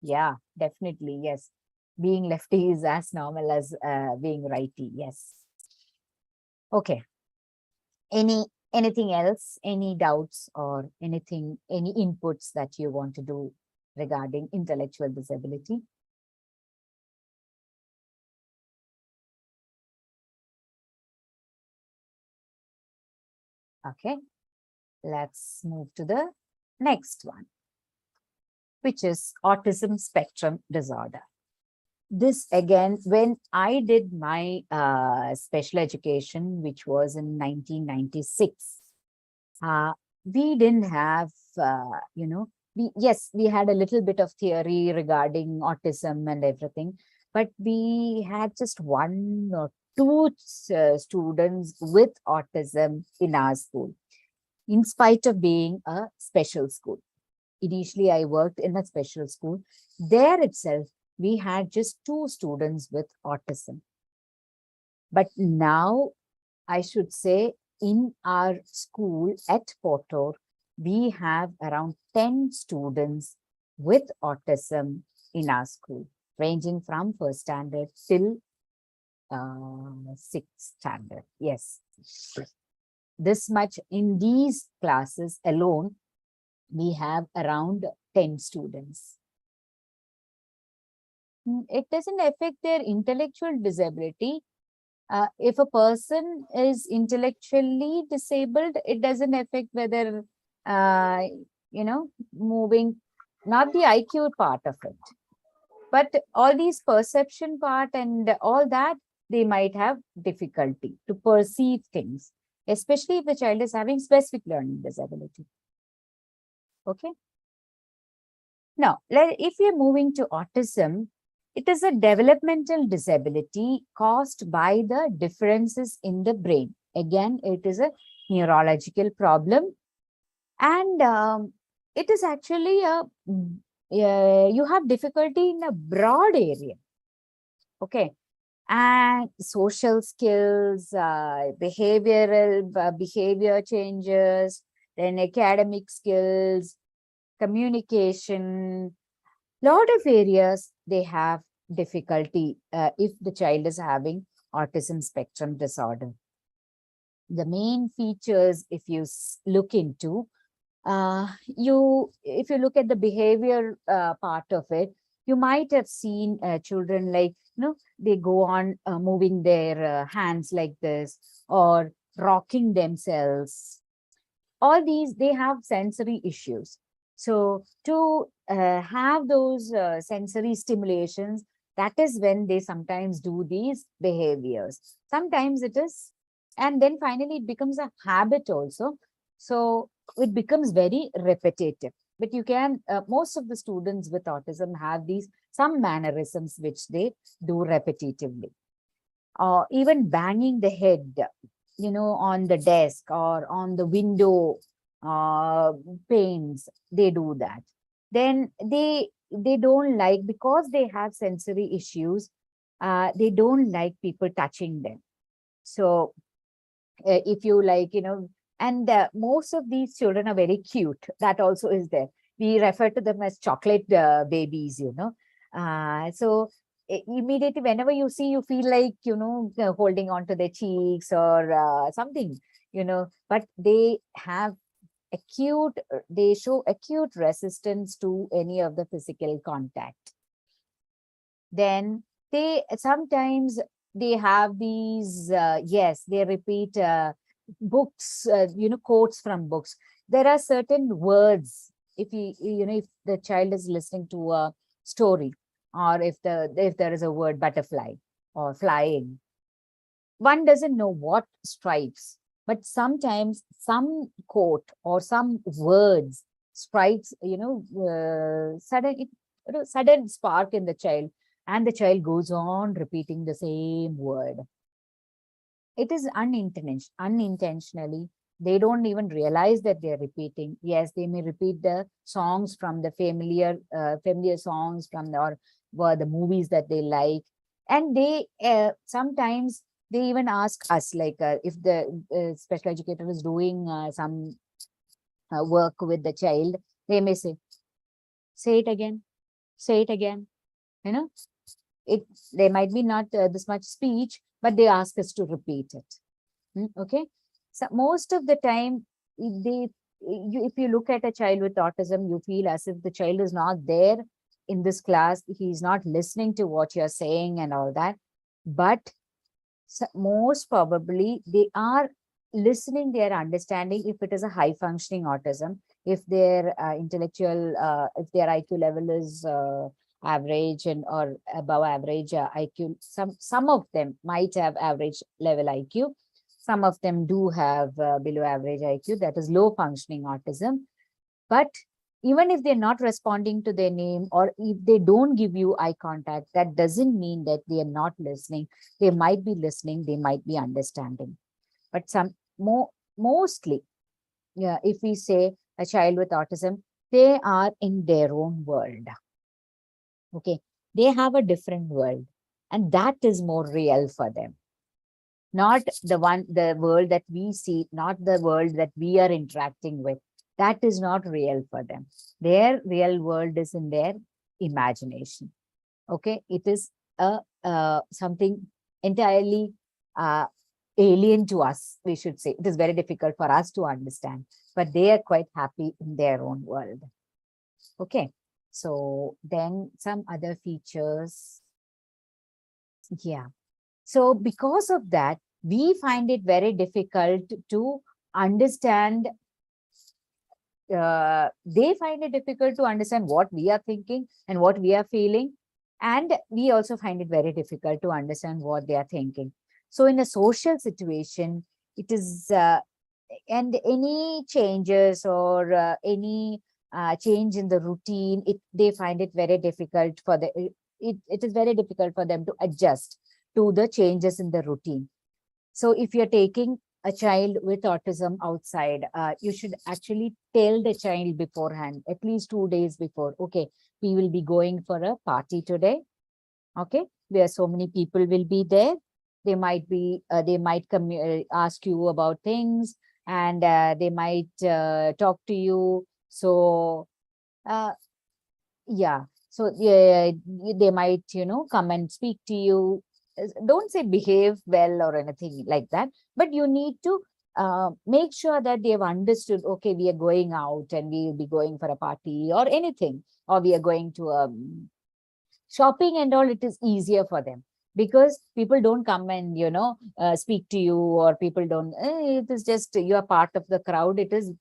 Yeah, definitely. Yes. Being lefty is as normal as being righty. Yes. Okay. Anything else? Any doubts or anything, any inputs that you want to do regarding intellectual disability? Okay. Let's move to the next one, which is autism spectrum disorder. This again, when I did my special education, which was in 1996, we didn't have, we had a little bit of theory regarding autism and everything, but we had just 1 or 2 students with autism in our school, in spite of being a special school. Initially, I worked in a special school. There itself, we had just 2 students with autism. But now, I should say, in our school at Portor, we have around 10 students with autism in our school, ranging from 1st standard till 6th standard. Yes. This much in these classes alone, we have around 10 students. It doesn't affect their intellectual disability. If a person is intellectually disabled, it doesn't affect whether, moving, not the IQ part of it. But all these perception part and all that, they might have difficulty to perceive things, especially if the child is having specific learning disability. Okay. Now, if we are moving to autism, it is a developmental disability caused by the differences in the brain. Again, it is a neurological problem. And it is actually you have difficulty in a broad area. Okay. And social skills, behavior changes, then academic skills, communication, lot of areas they have difficulty if the child is having autism spectrum disorder. The main features, if you look into, if you look at the behavior part of it, you might have seen children like, they go on moving their hands like this or rocking themselves. All these, they have sensory issues. So to have those sensory stimulations, that is when they sometimes do these behaviors. Sometimes it is, and then finally it becomes a habit also. So it becomes very repetitive. But you can, most of the students with autism have some mannerisms which they do repetitively. Even banging the head on the desk or on the window panes, they do that. Then they don't like, because they have sensory issues, they don't like people touching them. So if you like, and most of these children are very cute. That also is there. We refer to them as chocolate babies, so immediately whenever you see, you feel like, holding on to their cheeks or something, but they have they show acute resistance to any of the physical contact. Then they sometimes they have these, yes, they repeat books, quotes from books. There are certain words, if the child is listening to a story, or if there is a word butterfly or flying, one doesn't know what strikes, but sometimes some quote or some words strikes, sudden spark in the child, and the child goes on repeating the same word. It is unintentionally. They don't even realize that they're repeating. Yes, they may repeat the songs from the familiar songs from or the movies that they like. And they sometimes they even ask us, like if the special educator is doing some work with the child, they may say it again, say it again, you know. They might be not this much speech, but they ask us to repeat it. Okay. So most of the time, if you look at a child with autism, you feel as if the child is not there in this class. He's not listening to what you're saying and all that. But most probably they are listening, they are understanding if it is a high functioning autism, if their intellectual, if their IQ level is average and or above average IQ. Some of them might have average level IQ. Some of them do have below average IQ, that is low functioning autism. But even if they're not responding to their name, or if they don't give you eye contact, that doesn't mean that they are not listening. They might be listening, they might be understanding. But mostly, yeah, if we say a child with autism, they are in their own world. Okay, they have a different world, and that is more real for them. Not the world that we see, not the world that we are interacting with. That is not real for them. Their real world is in their imagination. Okay, it is something entirely alien to us, we should say. It is very difficult for us to understand, but they are quite happy in their own world. Okay, so then some other features. Yeah. So because of that, we find it very difficult to understand. They find it difficult to understand what we are thinking and what we are feeling. And we also find it very difficult to understand what they are thinking. So in a social situation, it is, and any changes or any change in the routine, they find it very difficult for it is very difficult for them to adjust to the changes in the routine. So if you're taking a child with autism outside, you should actually tell the child beforehand, at least 2 days before. Okay, we will be going for a party today. Okay, where so many people will be there. They might come ask you about things, and they might talk to you. So yeah, so yeah, they might come and speak to you. Don't say behave well or anything like that, but you need to make sure that they have understood, okay, we are going out and we will be going for a party or anything, or we are going to shopping and all. It is easier for them because people don't come and speak to you, or people don't, it is just you are part of the crowd. It is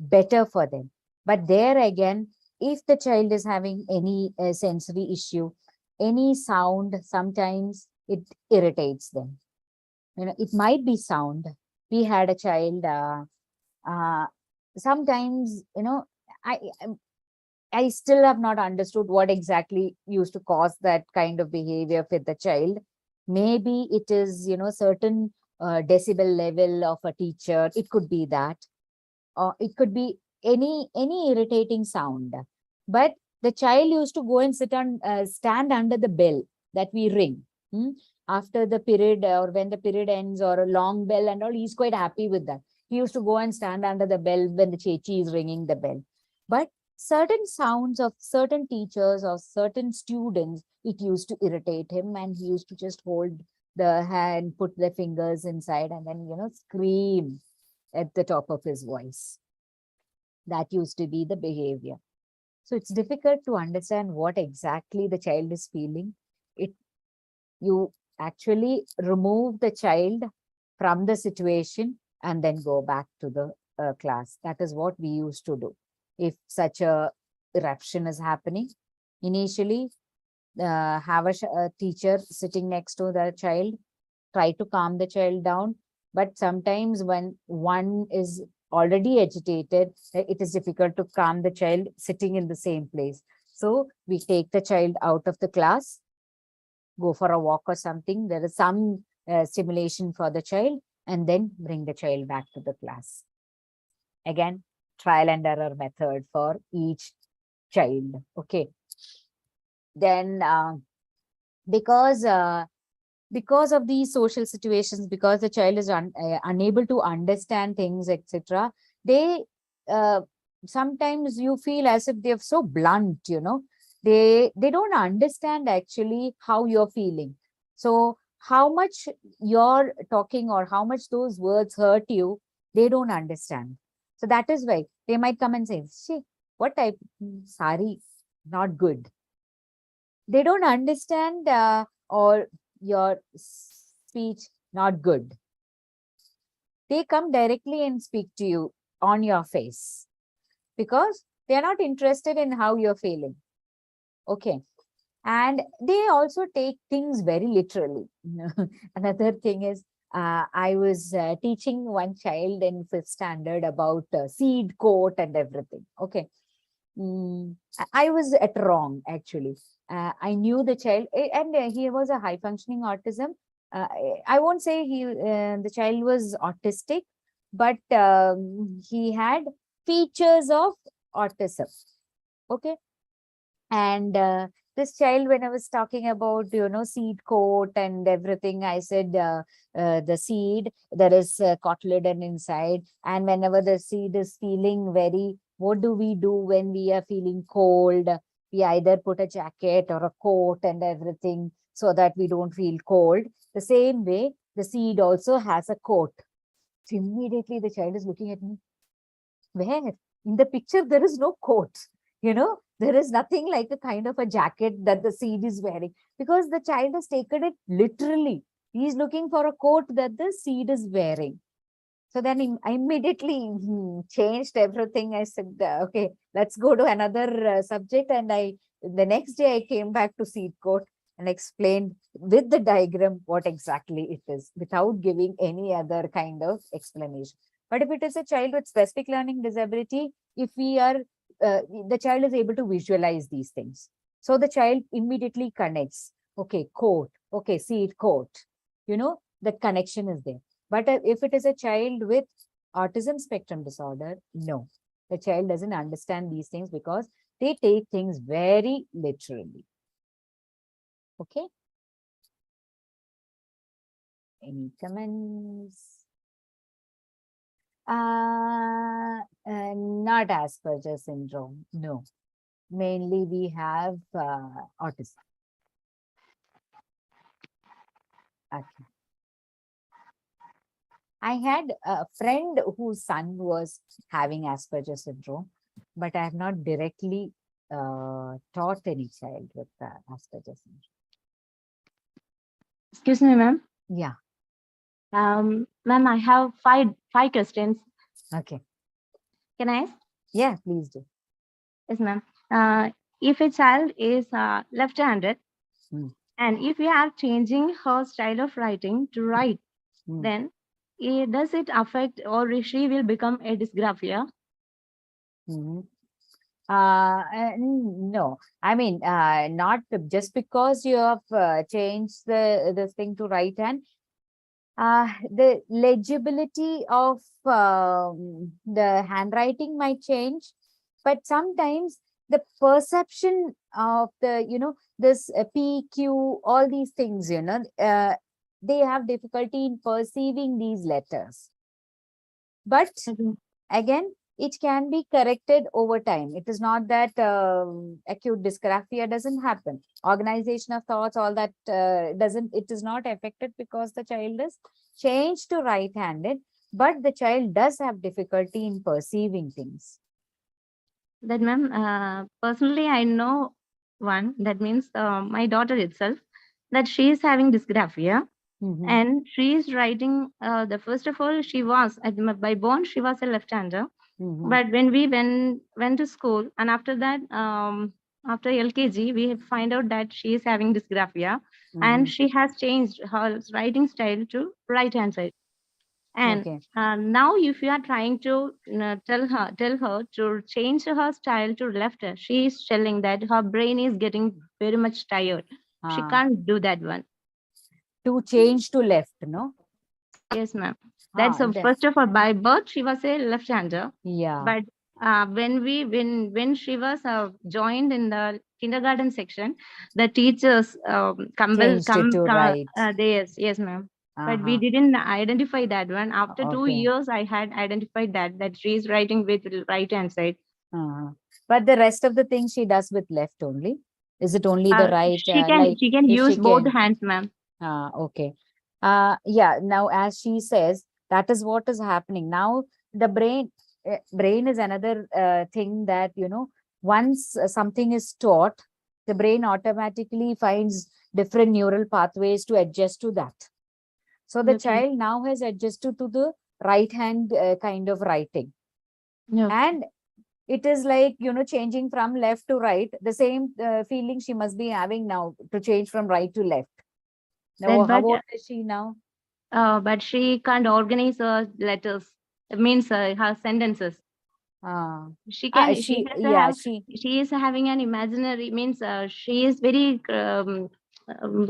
better for them. But there again, if the child is having any sensory issue, any sound, sometimes it irritates them. It might be sound. We had a child, sometimes, I, I still have not understood what exactly used to cause that kind of behavior with the child. Maybe it is, certain decibel level of a teacher. It could be that, or it could be any irritating sound. But the child used to go and stand under the bell that we ring. After the period, or when the period ends, or a long bell and all, he's quite happy with that. He used to go and stand under the bell when the chechi is ringing the bell. But certain sounds of certain teachers or certain students, it used to irritate him, and he used to just hold the hand, put the fingers inside, and then, scream at the top of his voice. That used to be the behavior. So it's difficult to understand what exactly the child is feeling. You actually remove the child from the situation and then go back to the class. That is what we used to do. If such a eruption is happening, initially have a teacher sitting next to the child, try to calm the child down. But sometimes when one is already agitated, it is difficult to calm the child sitting in the same place. So we take the child out of the class, go for a walk or something. There is some stimulation for the child, and then bring the child back to the class. Again, trial and error method for each child. Okay. Then because of these social situations, because the child is unable to understand things, etc., they sometimes you feel as if they're so blunt, they don't understand actually how you're feeling. So how much you're talking or how much those words hurt you, they don't understand. So that is why they might come and say, see, what type, sorry, not good. They don't understand, or your speech not good. They come directly and speak to you on your face because they are not interested in how you're feeling. Okay. And they also take things very literally. Another thing is, I was teaching one child in 5th standard about seed coat and everything. Okay. I was at wrong, actually. I knew the child, and he was a high functioning autism. I won't say the child was autistic, but he had features of autism. Okay. And this child, when I was talking about, seed coat and everything, I said the seed, there is cotyledon inside. And whenever the seed is feeling what do we do when we are feeling cold? We either put a jacket or a coat and everything so that we don't feel cold. The same way, the seed also has a coat. So immediately the child is looking at me. Where? In the picture, there is no coat. There is nothing like a kind of a jacket that the seed is wearing, because the child has taken it literally. He is looking for a coat that the seed is wearing. So then I immediately changed everything. I said, okay, let's go to another subject. And the next day I came back to seed coat and explained with the diagram what exactly it is, without giving any other kind of explanation. But if it is a child with specific learning disability, if we are, the child is able to visualize these things. So the child immediately connects, okay, coat, okay, seed coat, the connection is there. But if it is a child with autism spectrum disorder, no, the child doesn't understand these things because they take things very literally. Okay. Any comments? Not Asperger syndrome, no. Mainly we have autism. Okay. I had a friend whose son was having Asperger syndrome, but I have not directly taught any child with Asperger syndrome. Excuse me, ma'am. Yeah. Ma'am, I have five questions. Okay. Can I ask? Yeah, please do. Yes, ma'am. If a child is left-handed, and if we are changing her style of writing to right, then does it affect, or she will become a dysgraphia? No, I mean, not just because you have changed this thing to right hand, The legibility of the handwriting might change, but sometimes the perception of the, this PQ, all these things, they have difficulty in perceiving these letters. But again, it can be corrected over time. It is not that acute dysgraphia doesn't happen. Organization of thoughts, all that it is not affected because the child is changed to right-handed, but the child does have difficulty in perceiving things. That ma'am, personally, I know one, that means my daughter itself, that she is having dysgraphia. And she is writing, the first of all, she was, by born, she was a left-hander. But when we went to school, and after that, after LKG, we find out that she is having dysgraphia, and she has changed her writing style to right-hand side. And now, if you are trying to tell her to change her style to left, she is telling that her brain is getting very much tired. She can't do that one. To change to left, no? Yes, ma'am. That's first of all, by birth she was a left-hander. Yeah. But when she was joined in the kindergarten section, the teachers Changed it to right. Yes, ma'am. But we didn't identify that one. After 2 years, I had identified that she is writing with right hand side. But the rest of the things she does with left only. Is it only the right? She can use both hands, ma'am. Okay. Yeah. Now, as she says, that is what is happening now. The brain is another thing that, once something is taught, the brain automatically finds different neural pathways to adjust to that. So the child now has adjusted to the right hand kind of writing. And it is like, changing from left to right, the same feeling she must be having now to change from right to left. Now, how old is she now? But she can't organize her letters. It means her sentences. She can. She is having an imaginary. Means she is very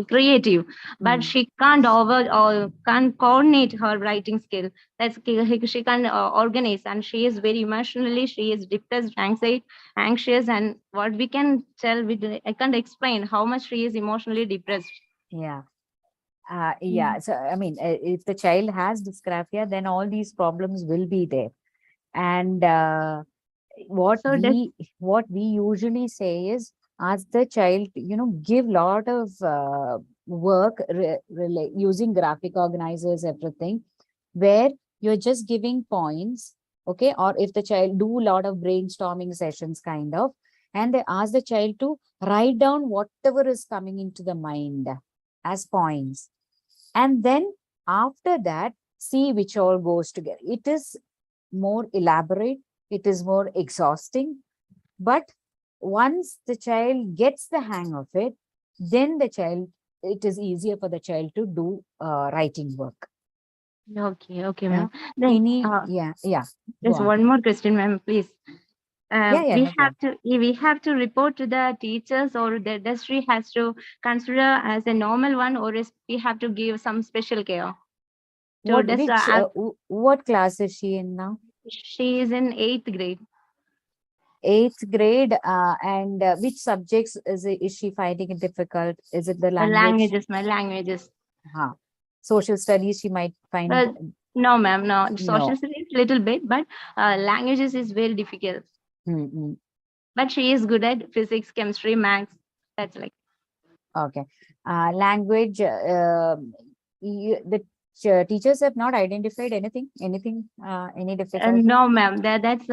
creative, but she can't can't coordinate her writing skill. She can organize, and she is very emotionally. She is depressed, anxious, and what we can tell. I can't explain how much she is emotionally depressed. Yeah. So I mean, if the child has dysgraphia, then all these problems will be there. And what we usually say is, ask the child, give lot of work using graphic organizers, everything, where you're just giving points, okay? Or if the child do a lot of brainstorming sessions kind of, and they ask the child to write down whatever is coming into the mind as points. And then after that, see which all goes together. It is more elaborate, it is more exhausting, but once the child gets the hang of it, then it is easier for the child to do writing work. Okay, ma'am. There's one more question, ma'am, please. We have to report to the teachers, or the industry has to consider as a normal one, or is we have to give some special care? What class is she in now? She is in 8th grade. 8th grade, and which subjects is she finding it difficult? Is it the language? Languages. Social studies she might find. No, ma'am, no. Social studies little bit, but languages is very difficult. But she is good at physics, chemistry, maths. That's like. Okay. Language, the teachers have not identified anything, any difficulty? No, ma'am. That's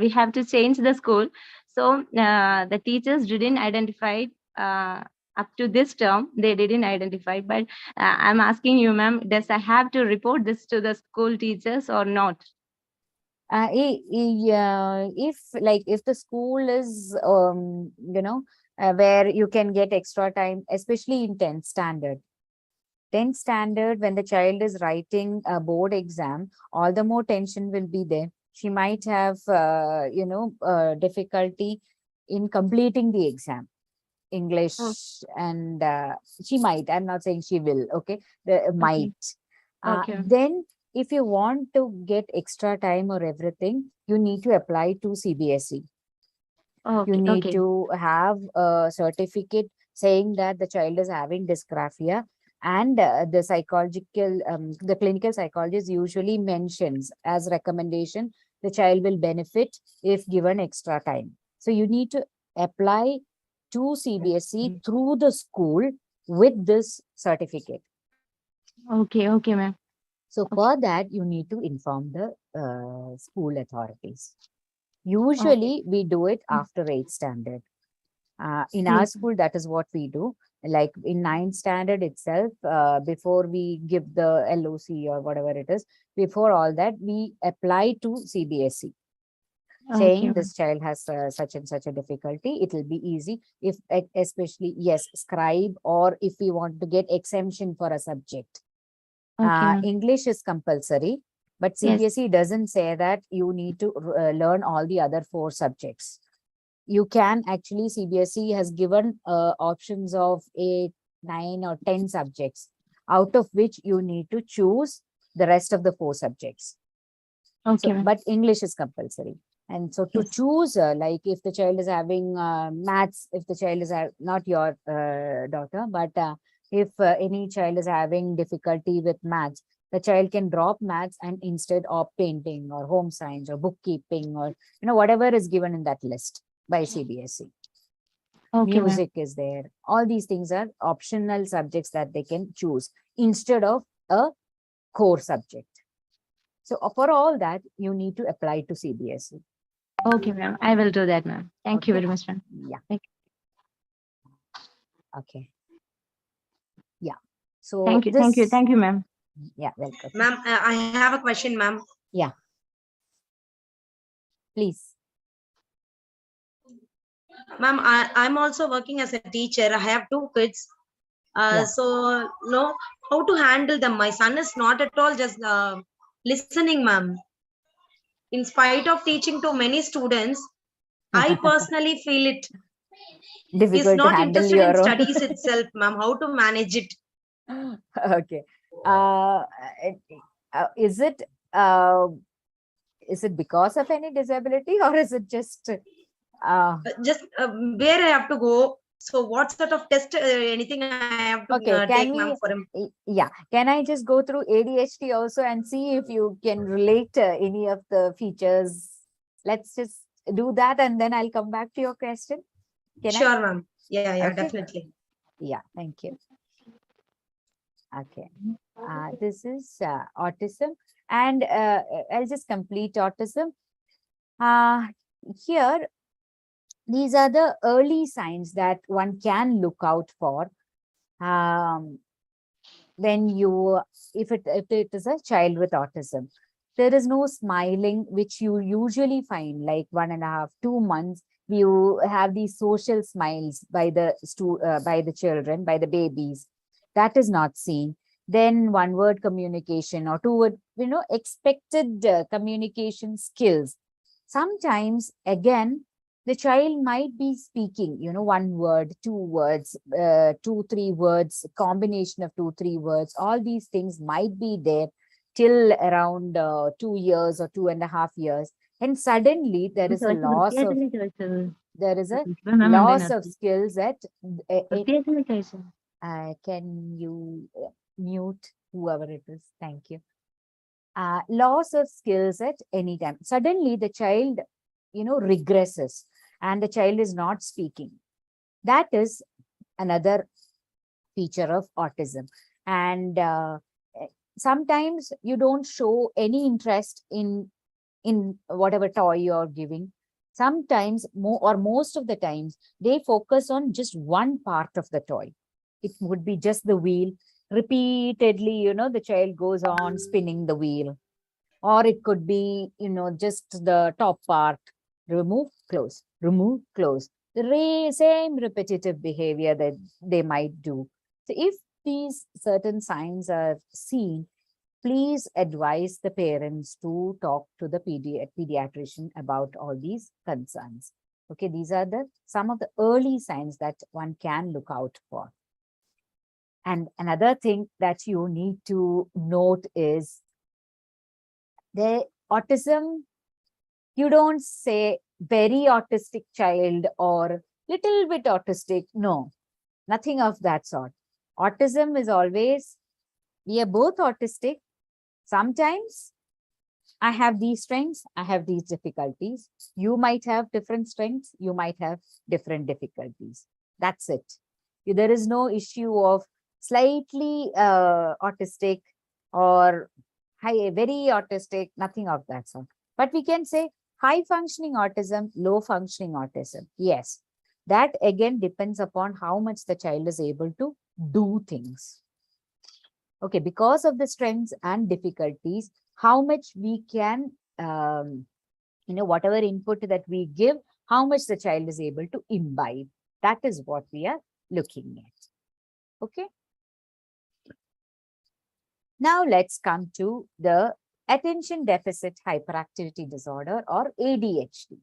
we have to change the school. So the teachers didn't identify up to this term. They didn't identify. But I'm asking you, ma'am, does I have to report this to the school teachers or not? If the school is, where you can get extra time, especially in 10th standard. 10th standard, when the child is writing a board exam, all the more tension will be there. She might have, difficulty in completing the exam. English, and she might, I'm not saying she will, okay? Might. Okay. Then if you want to get extra time or everything, you need to apply to CBSE. Okay. You need Okay. to have a certificate saying that the child is having dysgraphia, and the clinical psychologist usually mentions as recommendation the child will benefit if given extra time. So you need to apply to CBSE through the school with this certificate. Okay. Okay, ma'am. So Okay. for that, you need to inform the school authorities. Usually, we do it after 8th standard. In our Yes. school, that is what we do. Like in 9th standard itself, before we give the LOC or whatever it is, before all that, we apply to CBSE. Okay, Saying ma'am. this child has such and such a difficulty, it will be easy if, especially, yes, scribe, or if we want to get exemption for a subject. Okay, ma'am. English is compulsory, but Yes. CBSE doesn't say that you need to learn all the other 4 subjects. You can actually, CBSE has given options of 8, 9 or 10 subjects, out of which you need to choose the rest of the 4 subjects. Okay, So, ma'am. but English is compulsory. And so to Yes. choose, like if the child is having maths, if the child is not your daughter, but if any child is having difficulty with maths, the child can drop maths and instead opt painting or home science or bookkeeping or, whatever is given in that list by CBSE. Okay, ma'am. Music is there. All these things are optional subjects that they can choose instead of a core subject. So for all that, you need to apply to CBSE. Okay, ma'am. I will do that, ma'am. Thank you Okay. very much, ma'am. Yeah. Thank Okay. Yeah. So Thank you. this, Thank you. Thank you, ma'am. yeah, welcome. Ma'am, I have a question, ma'am. Yeah. Please. Ma'am, I'm also working as a teacher. I have 2 kids. Yeah. So know how to handle them. My son is not at all just listening, ma'am. In spite of teaching to many students, I personally feel it. He's Difficult to not handle interested in your own. studies itself, ma'am. How to manage it? Okay. Is it because of any disability, or is it just Just where I have to go. So what sort of test, anything I have to okay, can take, we, ma'am, for him? yeah, can I just go through ADHD also and see if you can relate any of the features? Let's just do that and then I'll come back to your question. Can I? Sure, ma'am. Yeah, Okay. definitely. Yeah, thank you. Okay. This is autism, and I'll just complete autism. Here, these are the early signs that one can look out for when you, if it is a child with autism. There is no smiling, which you usually find like 1.5, 2 months. You have these social smiles by the children, by the babies. That is not seen. Then 1-word communication or 2-word, expected communication skills. Sometimes, again, the child might be speaking, 1 word, 2 words, 2, 3 words, combination of 2, 3 words. All these things might be there till around 2 years or 2.5 years. And suddenly there is a loss of skills at can you mute whoever it is? Thank you. Loss of skills at any time. Suddenly the child, regresses and the child is not speaking. That is another feature of autism. And sometimes you don't show any interest in whatever toy you're giving. Sometimes, most of the times, they focus on just one part of the toy. It would be just the wheel. Repeatedly, the child goes on spinning the wheel. Or it could be, just the top part. Remove, close, remove, close. The same repetitive behavior that they might do. So if these certain signs are seen, please advise the parents to talk to the pediatrician about all these concerns. Okay, these are some of the early signs that one can look out for. And another thing that you need to note is the autism. You don't say very autistic child or little bit autistic. No, nothing of that sort. Autism is always, we are both autistic. Sometimes I have these strengths, I have these difficulties. You might have different strengths, you might have different difficulties. That's it. There is no issue of slightly autistic or very autistic, nothing of that sort. But we can say high functioning autism, low functioning autism. Yes, that again depends upon how much the child is able to do things. Okay, because of the strengths and difficulties, how much we can, whatever input that we give, how much the child is able to imbibe. That is what we are looking at. Okay. Now let's come to the attention deficit hyperactivity disorder, or ADHD,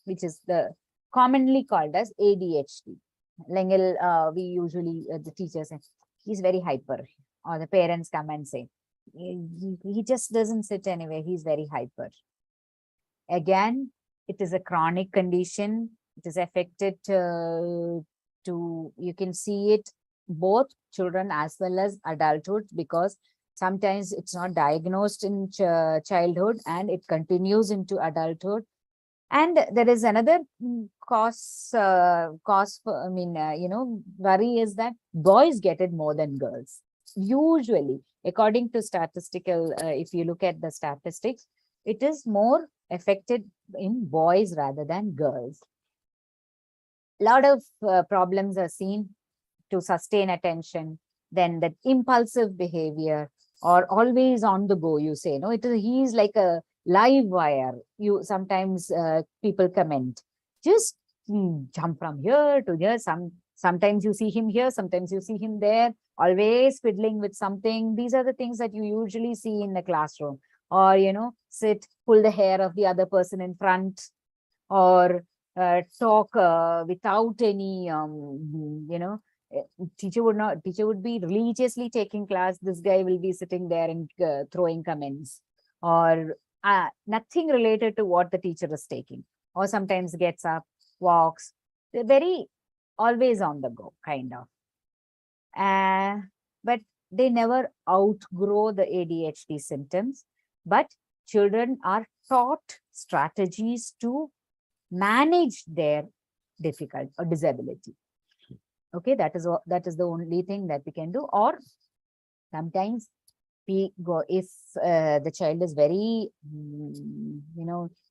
which is the commonly called as ADHD. We usually, the teachers say, he's very hyper, or the parents come and say, he just doesn't sit anywhere, he's very hyper. Again, it is a chronic condition. It is affected you can see it both children as well as adulthood, because sometimes it's not diagnosed in childhood and it continues into adulthood. And there is another worry is that boys get it more than girls. Usually, according to statistical, if you look at the statistics, it is more affected in boys rather than girls. A lot of problems are seen to sustain attention, then that impulsive behavior, or always on the go, you say, no, he's like a live wire. You sometimes people comment, just jump from here to here. Sometimes you see him here, sometimes you see him there, always fiddling with something. These are the things that you usually see in the classroom. Or, sit, pull the hair of the other person in front, or talk without any, teacher would be religiously taking class. This guy will be sitting there and throwing comments, or nothing related to what the teacher is taking, or sometimes gets up, walks. They're very always on the go, kind of. But they never outgrow the ADHD symptoms. But children are taught strategies to manage their difficult or disability. Okay, that is the only thing that we can do. Or sometimes we go, if the child is very,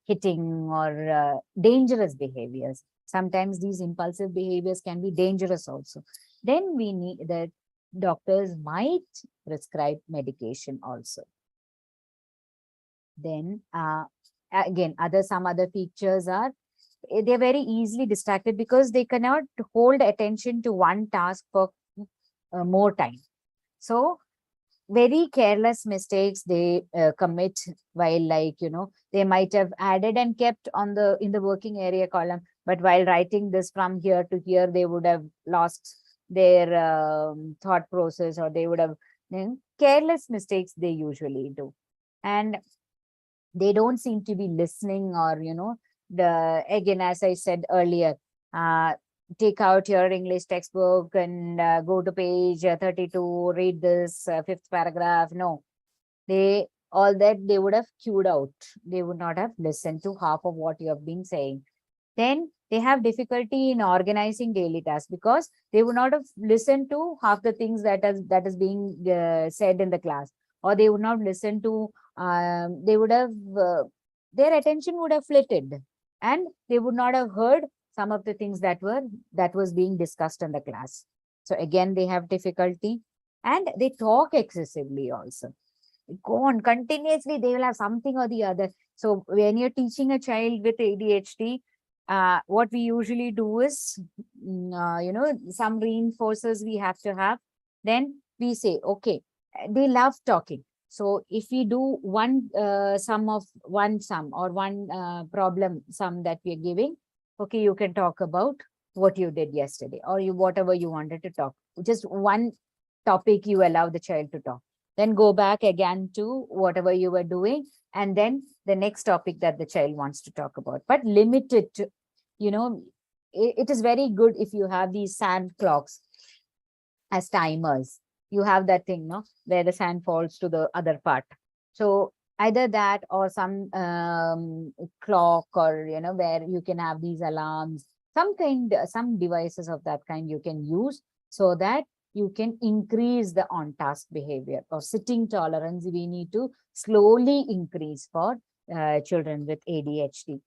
hitting or dangerous behaviors. Sometimes these impulsive behaviors can be dangerous also. Then we need that doctors might prescribe medication also. Then again, some other features are, they're very easily distracted because they cannot hold attention to one task for more time. So very careless mistakes they commit, while they might have added and kept in the working area column, but while writing this from here to here, they would have lost their thought process, or they would have careless mistakes they usually do. And they don't seem to be listening, or again, as I said earlier, take out your English textbook and go to page 32, read this fifth paragraph. No, all that they would have queued out. They would not have listened to half of what you have been saying. Then they have difficulty in organizing daily tasks, because they would not have listened to half the things that is being said in the class, or they would not listen to, they would have, their attention would have flitted, and they would not have heard some of the things that was being discussed in the class. So again, they have difficulty, and they talk excessively also. Go on continuously, they will have something or the other. So when you're teaching a child with ADHD, what we usually do is, some reinforcers we have to have. Then we say, okay, they love talking. So if we do one sum or one problem sum that we are giving, okay, you can talk about what you did yesterday, or whatever you wanted to talk. Just one topic you allow the child to talk. Then go back again to whatever you were doing, and then the next topic that the child wants to talk about. But limit it to, it is very good if you have these sand clocks as timers. You have that thing, no, where the sand falls to the other part. So either that or some clock, or where you can have these alarms, some devices of that kind you can use, so that you can increase the on-task behavior. Or sitting tolerance, we need to slowly increase for children with ADHD.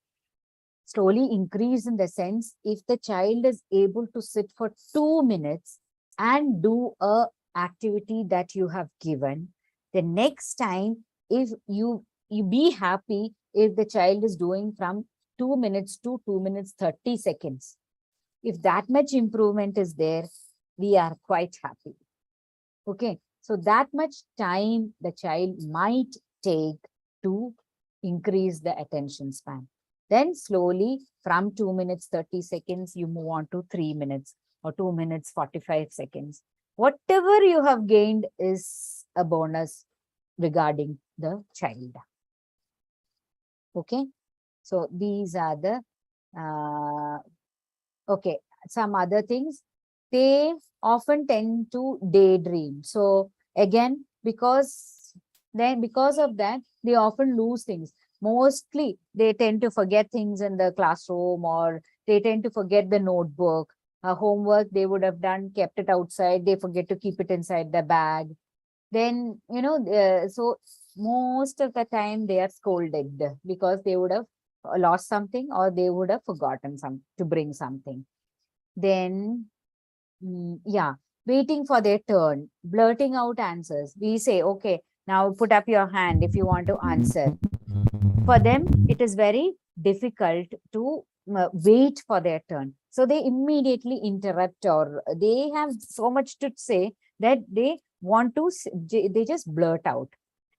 Slowly increase in the sense, if the child is able to sit for 2 minutes and do a activity that you have given, the next time, if you be happy if the child is doing from 2 minutes to 2 minutes 30 seconds. If that much improvement is there, we are quite happy. Okay, so that much time the child might take to increase the attention span. Then slowly from 2 minutes 30 seconds, you move on to 3 minutes or 2 minutes 45 seconds. Whatever you have gained is a bonus regarding the child. Okay, so these are the okay, some other things. They often tend to daydream. So again, because of that, they often lose things. Mostly they tend to forget things in the classroom, or they tend to forget the notebook. Homework they would have done, kept it outside, they forget to keep it inside the bag. Then, so most of the time they are scolded because they would have lost something, or they would have forgotten to bring something. Then, yeah, waiting for their turn, blurting out answers. We say, okay, now put up your hand if you want to answer. For them, it is very difficult to wait for their turn. So they immediately interrupt, or they have so much to say that they just blurt out.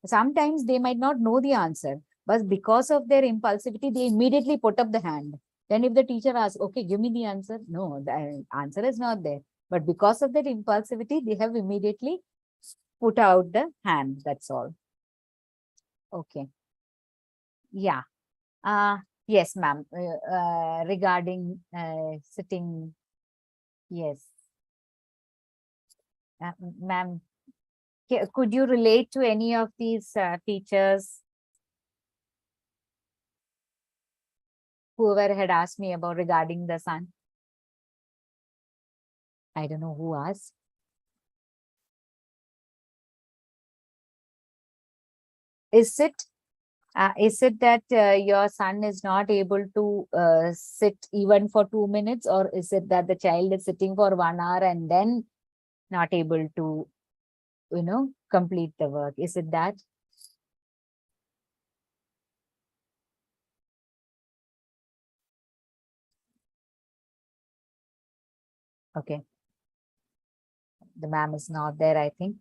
Sometimes they might not know the answer, but because of their impulsivity, they immediately put up the hand. Then if the teacher asks, okay, give me the answer. No, the answer is not there. But because of that impulsivity, they have immediately put out the hand. That's all. Okay. Yeah. Yes, ma'am. Regarding sitting, yes. Ma'am, could you relate to any of these teachers? Whoever had asked me about regarding the sun. I don't know who asked. Is it that your son is not able to sit even for 2 minutes, or is it that the child is sitting for 1 hour and then not able to, complete the work? Is it that? Okay. The ma'am is not there, I think.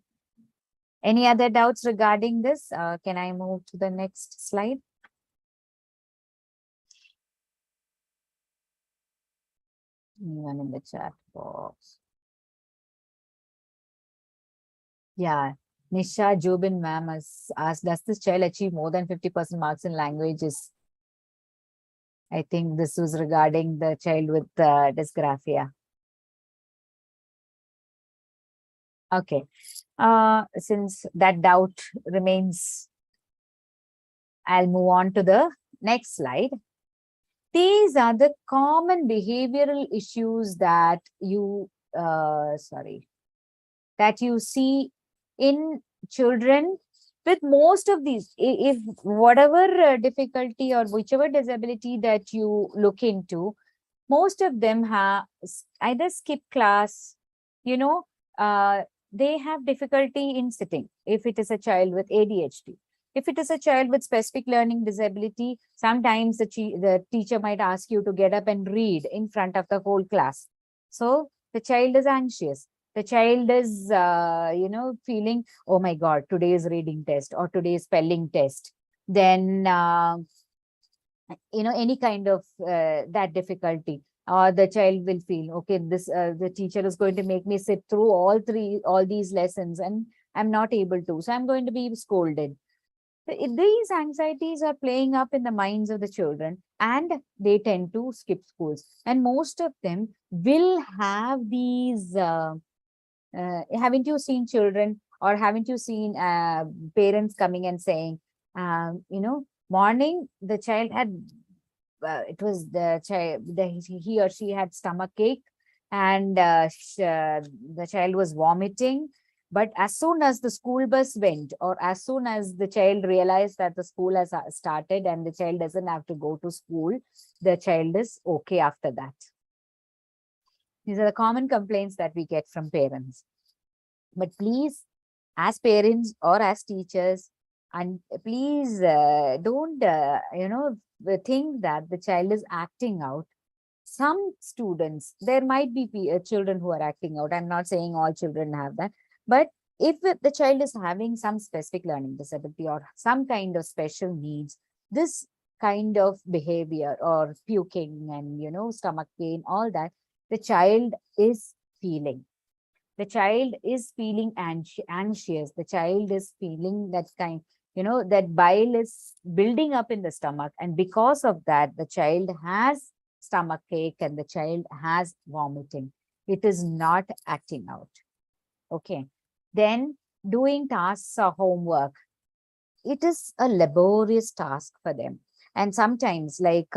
Any other doubts regarding this? Can I move to the next slide? Anyone in the chat box? Yeah, Nisha Jubin ma'am has asked, does this child achieve more than 50% marks in languages? I think this was regarding the child with dysgraphia. Okay, since that doubt remains, I'll move on to the next slide. These are the common behavioral issues that you, that you see in children with most of these. If whatever difficulty or whichever disability that you look into, most of them have either skip class, they have difficulty in sitting. If it is a child with ADHD, if it is a child with specific learning disability, sometimes the teacher might ask you to get up and read in front of the whole class. So the child is anxious. The child is, feeling, oh my God, today's reading test or today's spelling test. Then, any kind of that difficulty. or the child will feel, okay, this the teacher is going to make me sit through all these lessons and I'm not able to, so I'm going to be scolded. These anxieties are playing up in the minds of the children and they tend to skip schools. And most of them will have these, haven't you seen children or haven't you seen parents coming and saying, morning the child had, it was the child, he or she had stomach ache and the child was vomiting. But as soon as the school bus went, or as soon as the child realized that the school has started and the child doesn't have to go to school, the child is okay after that. These are the common complaints that we get from parents. But please, as parents or as teachers, and please don't, think that the child is acting out. Some students, there might be children who are acting out. I'm not saying all children have that. But if the child is having some specific learning disability or some kind of special needs, this kind of behavior or puking and, stomach pain, all that, the child is feeling. The child is feeling anxious. The child is feeling that kind, that bile is building up in the stomach. And because of that, the child has stomach ache and the child has vomiting. It is not acting out. Okay. Then doing tasks or homework, it is a laborious task for them. And sometimes like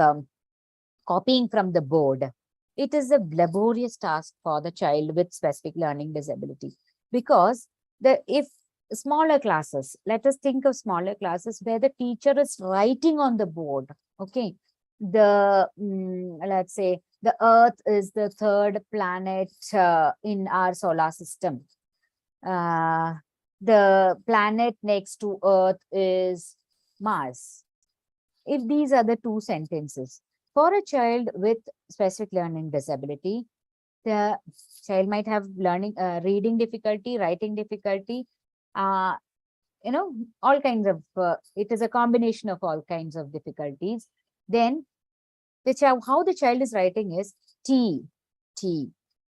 copying from the board, it is a laborious task for the child with specific learning disability. Because if smaller classes, let us think of smaller classes where the teacher is writing on the board, okay, let's say the Earth is the third planet in our solar system. The planet next to Earth is Mars. If these are the two sentences, for a child with specific learning disability, the child might have reading difficulty, writing difficulty, all kinds of, it is a combination of all kinds of difficulties. Then how the child is writing is T,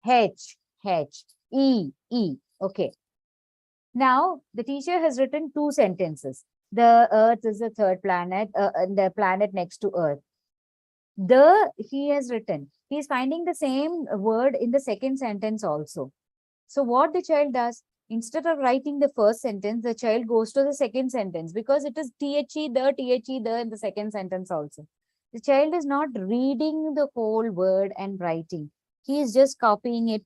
H, E. Okay. Now, the teacher has written two sentences. The Earth is the third planet, the planet next to Earth. He has written, he is finding the same word in the second sentence also. So what the child does, instead of writing the first sentence, the child goes to the second sentence because it is the in the second sentence also. The child is not reading the whole word and writing. He is just copying it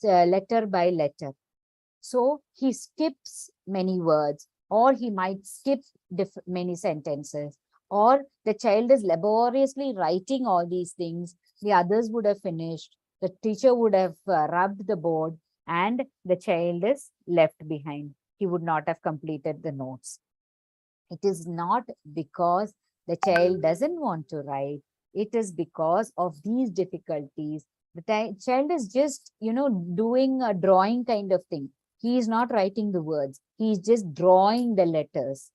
letter by letter. So he skips many words, or he might skip many sentences, or the child is laboriously writing all these things. The others would have finished. The teacher would have rubbed the board and the child is left behind. He would not have completed the notes. It is not because the child doesn't want to write. It is because of these difficulties. The child is just, doing a drawing kind of thing. He is not writing the words. He is just drawing the letters.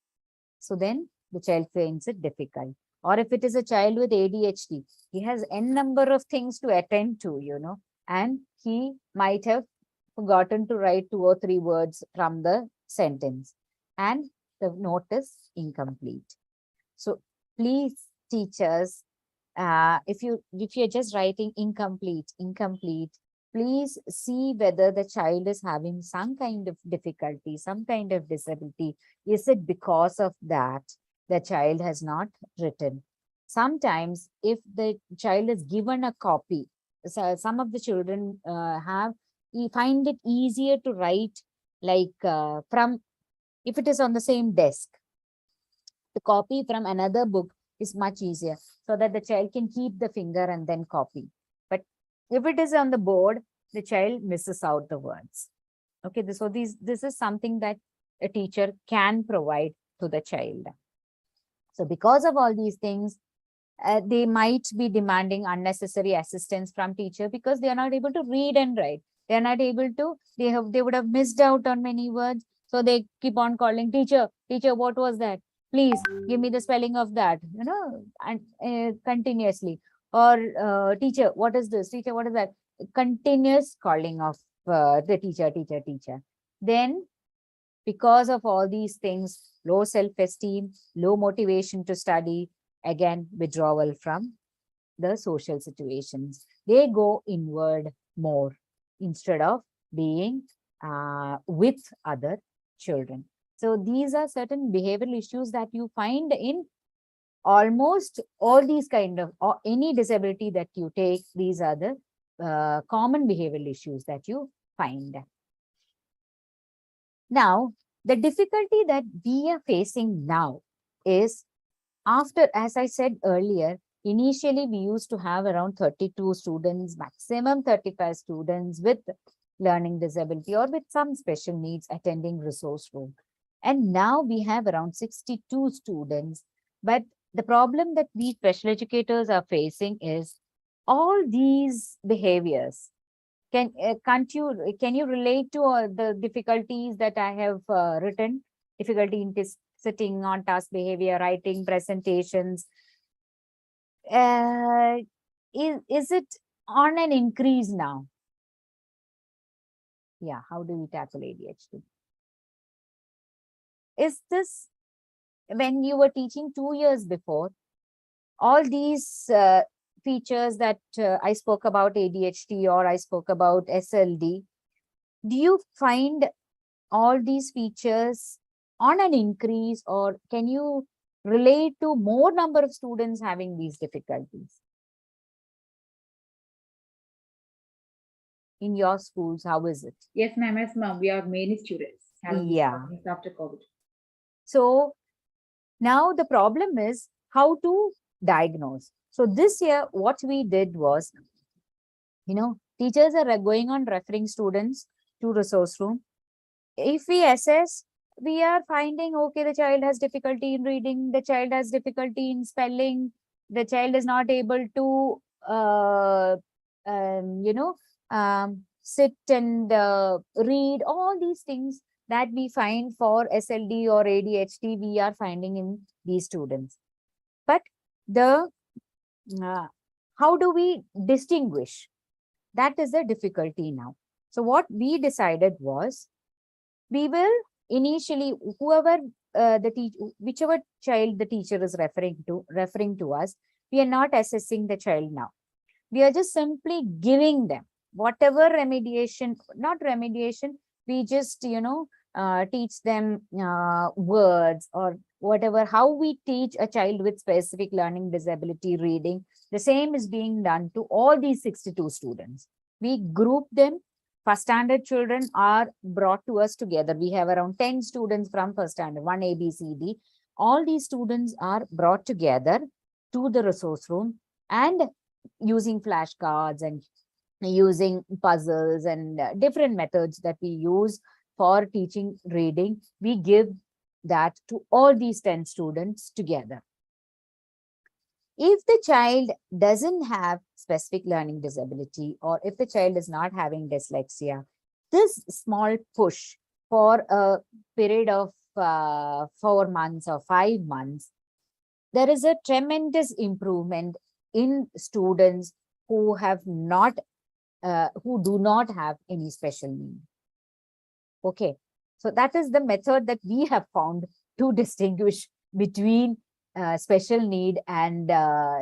So then the child finds it difficult. Or if it is a child with ADHD, he has n number of things to attend to, and he might have forgotten to write 2 or 3 words from the sentence and the note is incomplete. So please, teachers, if you're just writing incomplete, please see whether the child is having some kind of difficulty, some kind of disability. Is it because of that the child has not written? Sometimes if the child is given a copy, so some of the children find it easier to write like if it is on the same desk. The copy from another book is much easier so that the child can keep the finger and then copy. But if it is on the board, the child misses out the words. Okay, so this is something that a teacher can provide to the child. So because of all these things, they might be demanding unnecessary assistance from teacher because they are not able to read and write. They are not able to, they would have missed out on many words. So they keep on calling teacher, what was that? Please give me the spelling of that, and continuously. or teacher, what is this? Teacher, what is that? Continuous calling of the teacher. Then because of all these things, low self-esteem, low motivation to study, again, withdrawal from the social situations. They go inward more instead of being with other children. So these are certain behavioral issues that you find in almost all these kind of, or any disability that you take. These are the common behavioral issues that you find. Now, the difficulty that we are facing now is after, as I said earlier, initially we used to have around 32 students, maximum 35 students with learning disability or with some special needs attending resource room. And now we have around 62 students. But the problem that we special educators are facing is all these behaviors. Can you relate to the difficulties that I have written? Difficulty in sitting on task behavior, writing, presentations. Is it on an increase now? Yeah, how do we tackle ADHD? Is this, when you were teaching 2 years before, all these features that I spoke about ADHD or I spoke about SLD, do you find all these features on an increase, or can you relate to more number of students having these difficulties? In your schools, how is it? Yes, ma'am. Yes, ma'am. We have many students having these Yeah. problems after COVID. So now the problem is how to diagnose. So this year, what we did was, teachers are going on referring students to resource room. If we assess, we are finding, okay, the child has difficulty in reading, the child has difficulty in spelling, the child is not able to, sit and read. All these things that we find for SLD or ADHD, we are finding in these students. But how do we distinguish? That is the difficulty now. So what we decided was, we will initially, whoever whichever child the teacher is referring to us, we are not assessing the child now. We are just simply giving them whatever remediation, not remediation, we just, teach them words or whatever, how we teach a child with specific learning disability reading. The same is being done to all these 62 students. We group them. First standard children are brought to us together. We have around 10 students from first standard, 1 A, B, C, D. All these students are brought together to the resource room, and using flashcards and using puzzles and different methods that we use for teaching reading, we give that to all these 10 students together. If the child doesn't have specific learning disability, or if the child is not having dyslexia, this small push for a period of 4 months or 5 months, there is a tremendous improvement in students who have not, who do not have any special need. Okay, so that is the method that we have found to distinguish between special need and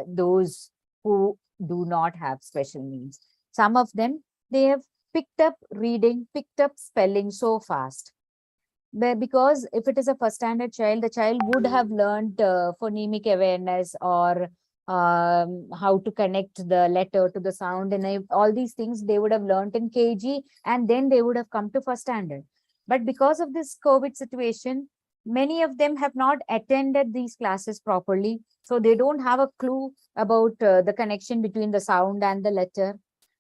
those who do not have special needs. Some of them, they have picked up reading, picked up spelling so fast. Because if it is a first standard child, the child would have learned phonemic awareness or how to connect the letter to the sound, and all these things they would have learned in KG, and then they would have come to first standard. But because of this COVID situation, many of them have not attended these classes properly. So they don't have a clue about the connection between the sound and the letter.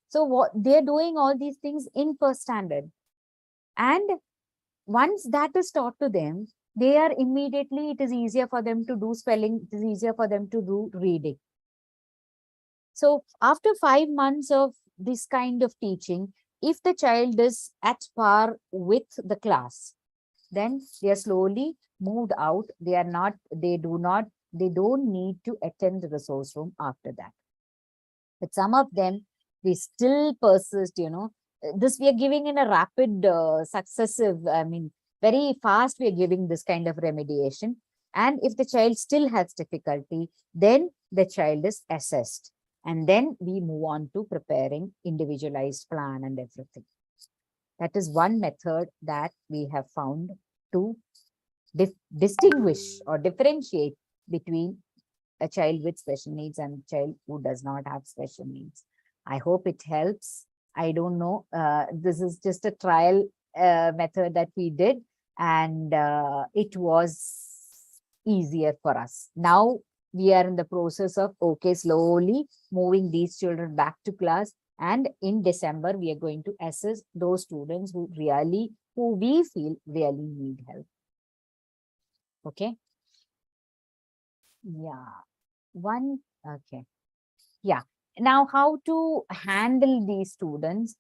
So what they're doing all these things in first standard. And once that is taught to them, they are immediately, it is easier for them to do spelling, it is easier for them to do reading. So after 5 months of this kind of teaching, if the child is at par with the class, then they are slowly moved out. They don't need to attend the resource room after that. But some of them, they still persist, this we are giving in a rapid, successive, very fast, we are giving this kind of remediation. And if the child still has difficulty, then the child is assessed. And then we move on to preparing individualized plan and everything. That is one method that we have found to distinguish or differentiate between a child with special needs and a child who does not have special needs. I hope it helps. I don't know. This is just a trial method that we did, and it was easier for us. Now we are in the process of, okay, slowly moving these children back to class. And in December, we are going to assess those students who we feel really need help. Okay. Yeah. Okay. Yeah. Now, how to handle these students?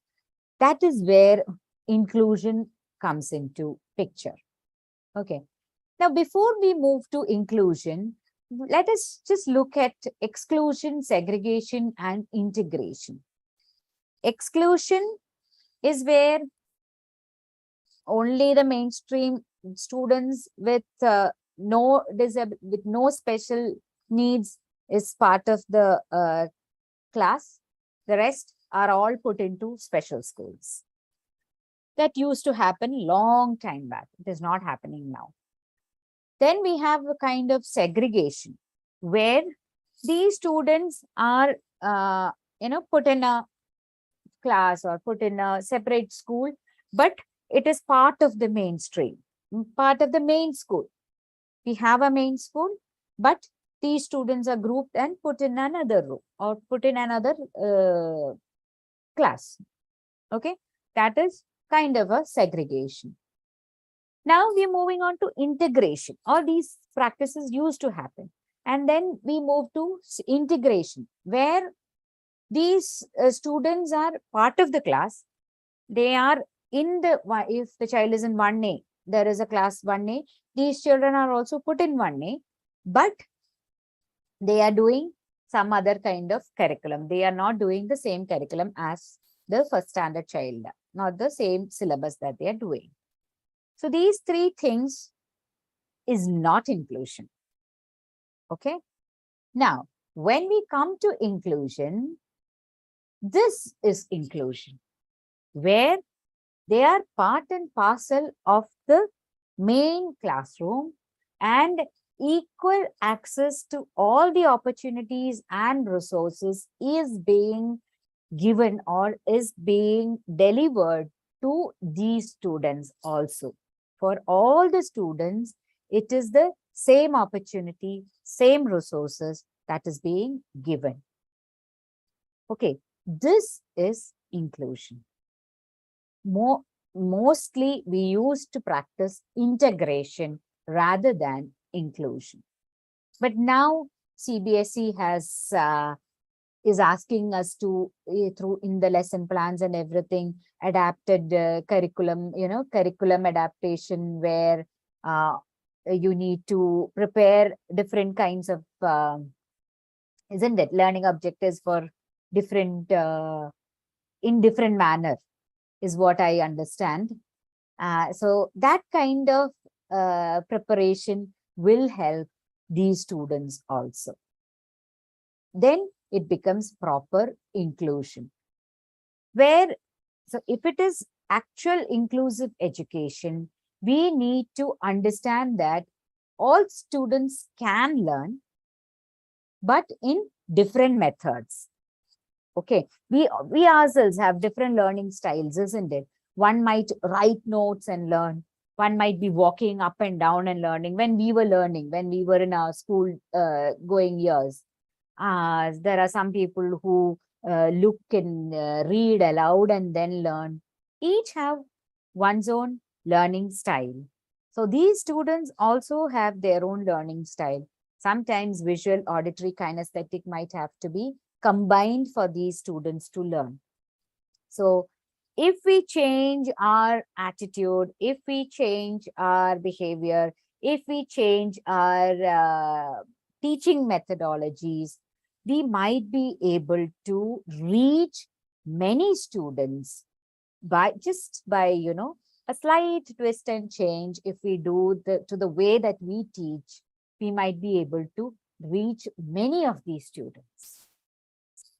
That is where inclusion comes into picture. Okay. Now, before we move to inclusion, let us just look at exclusion, segregation, and integration. Exclusion is where only the mainstream students with no special needs is part of the class. The rest are all put into special schools. That used to happen long time back. It is not happening now. Then we have a kind of segregation where these students are put in a class or put in a separate school, but it is part of the mainstream, part of the main school. We have a main school, but these students are grouped and put in another room or put in another class. Okay, that is kind of a segregation. Now we're moving on to integration. All these practices used to happen. And then we move to integration, where these students are part of the class. They are in the, if the child is in 1A, there is a class 1A, these children are also put in 1A, but they are doing some other kind of curriculum. They are not doing the same curriculum as the first standard child, not the same syllabus that they are doing. So these three things is not inclusion. Okay. Now, when we come to inclusion, this is inclusion, where they are part and parcel of the main classroom and equal access to all the opportunities and resources is being given or is being delivered to these students also. For all the students, it is the same opportunity, same resources that is being given. Okay, this is inclusion. Mostly we used to practice integration rather than inclusion. But now CBSE has is asking us to, through in the lesson plans and everything, adapted curriculum, curriculum adaptation, where you need to prepare different kinds of, isn't it, learning objectives for different, in different manner, is what I understand. So that kind of preparation will help these students also. Then it becomes proper inclusion, where, so if it is actual inclusive education, we need to understand that all students can learn, but in different methods. Okay, we ourselves have different learning styles, isn't it? One might write notes and learn. One might be walking up and down and learning. When we were learning, when we were in our school going years, there are some people who look and read aloud and then learn. Each have one's own learning style. So these students also have their own learning style. Sometimes visual, auditory, kinesthetic might have to be combined for these students to learn. So if we change our attitude, if we change our behavior, if we change our teaching methodologies, we might be able to reach many students by a slight twist and change. If we do to the way that we teach, we might be able to reach many of these students.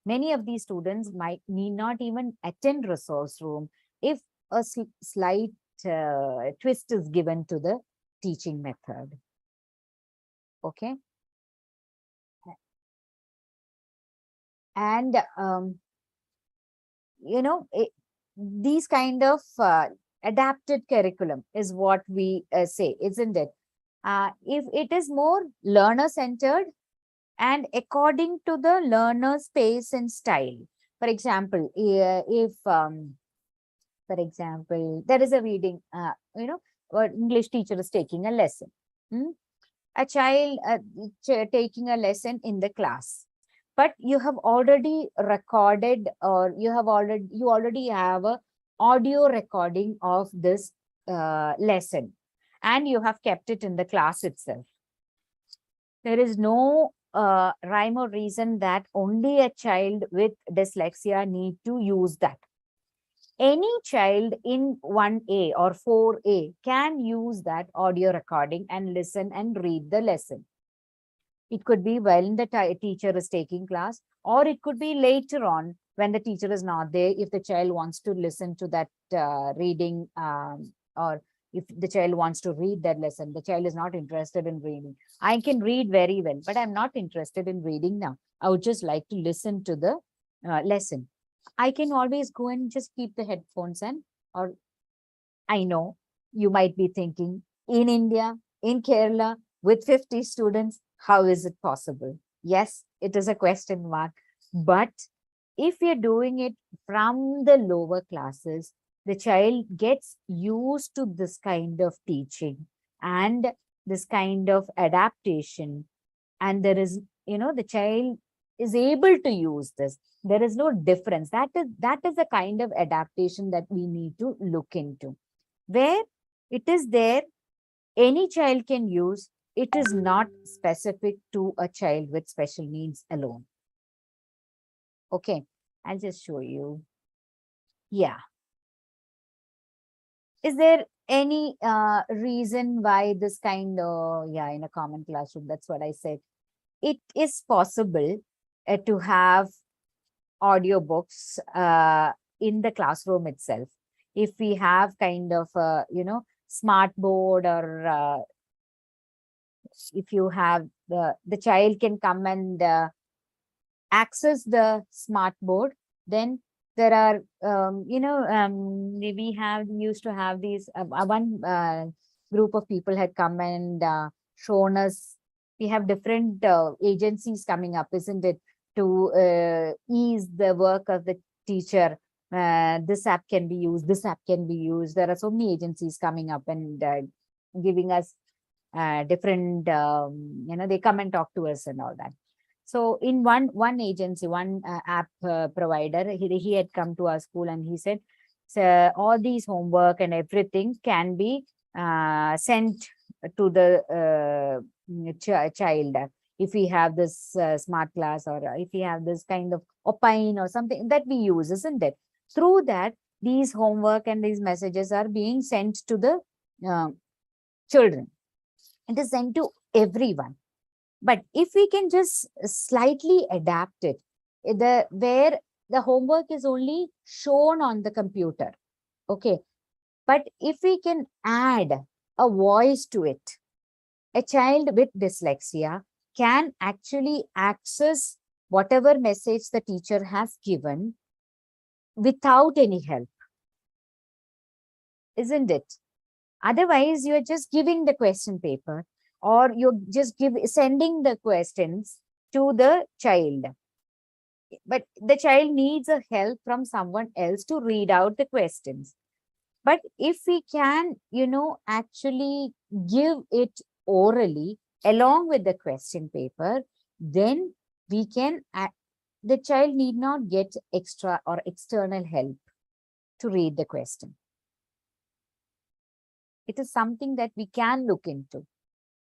Many of these students might need not even attend resource room if a slight twist is given to the teaching method. Okay. And, these kind of adapted curriculum is what we say, isn't it? If it is more learner-centered and according to the learner's pace and style. For example, if, for example, there is a reading, or English teacher is taking a lesson. A child taking a lesson in the class, but you have already recorded, or you already have a audio recording of this lesson, and you have kept it in the class itself. There is no rhyme or reason that only a child with dyslexia need to use that. Any child in 1A or 4A can use that audio recording and listen and read the lesson. It could be when the teacher is taking class, or it could be later on when the teacher is not there. If the child wants to listen to that reading, or if the child wants to read that lesson, the child is not interested in reading. I can read very well, but I'm not interested in reading now. I would just like to listen to the lesson. I can always go and just keep the headphones or I know you might be thinking, in India, in Kerala, with 50 students, how is it possible? Yes, it is a question mark. But if you're doing it from the lower classes, the child gets used to this kind of teaching and this kind of adaptation. And there is, the child is able to use this. There is no difference. That is the kind of adaptation that we need to look into. Where it is there, any child can use. It is not specific to a child with special needs alone. Okay, I'll just show you. Yeah. Is there any reason why this kind of, in a common classroom, that's what I said. It is possible to have audiobooks in the classroom itself. If we have kind of, smart board, or if you have the child can come and access the smart board, then there are, we used to have these, one group of people had come and shown us, we have different agencies coming up, isn't it, to ease the work of the teacher. This app can be used, this app can be used. There are so many agencies coming up and giving us different, they come and talk to us and all that. So in one agency, one app provider, he had come to our school and he said, so all these homework and everything can be sent to the child. If we have this smart class, or if we have this kind of opine or something that we use, isn't it? Through that, these homework and these messages are being sent to the children. It is sent to everyone. But if we can just slightly adapt it, where the homework is only shown on the computer, okay? But if we can add a voice to it, a child with dyslexia can actually access whatever message the teacher has given without any help, isn't it? Otherwise, you're just giving the question paper, or you're just sending the questions to the child. But the child needs a help from someone else to read out the questions. But if we can, actually give it orally along with the question paper, then we can, the child need not get extra or external help to read the question. It is something that we can look into.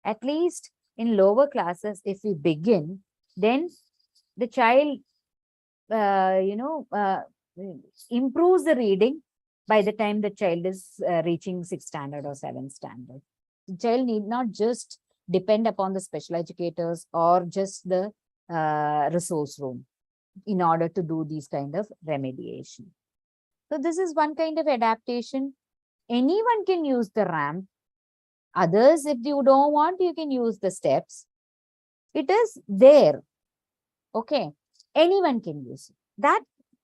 At least in lower classes, if we begin, then the child, improves the reading by the time the child is reaching 6th standard or 7th standard. The child need not just depend upon the special educators or just the resource room in order to do these kind of remediation. So this is one kind of adaptation. Anyone can use the ramp. Others, if you don't want, you can use the steps. It is there. Okay. Anyone can use it. That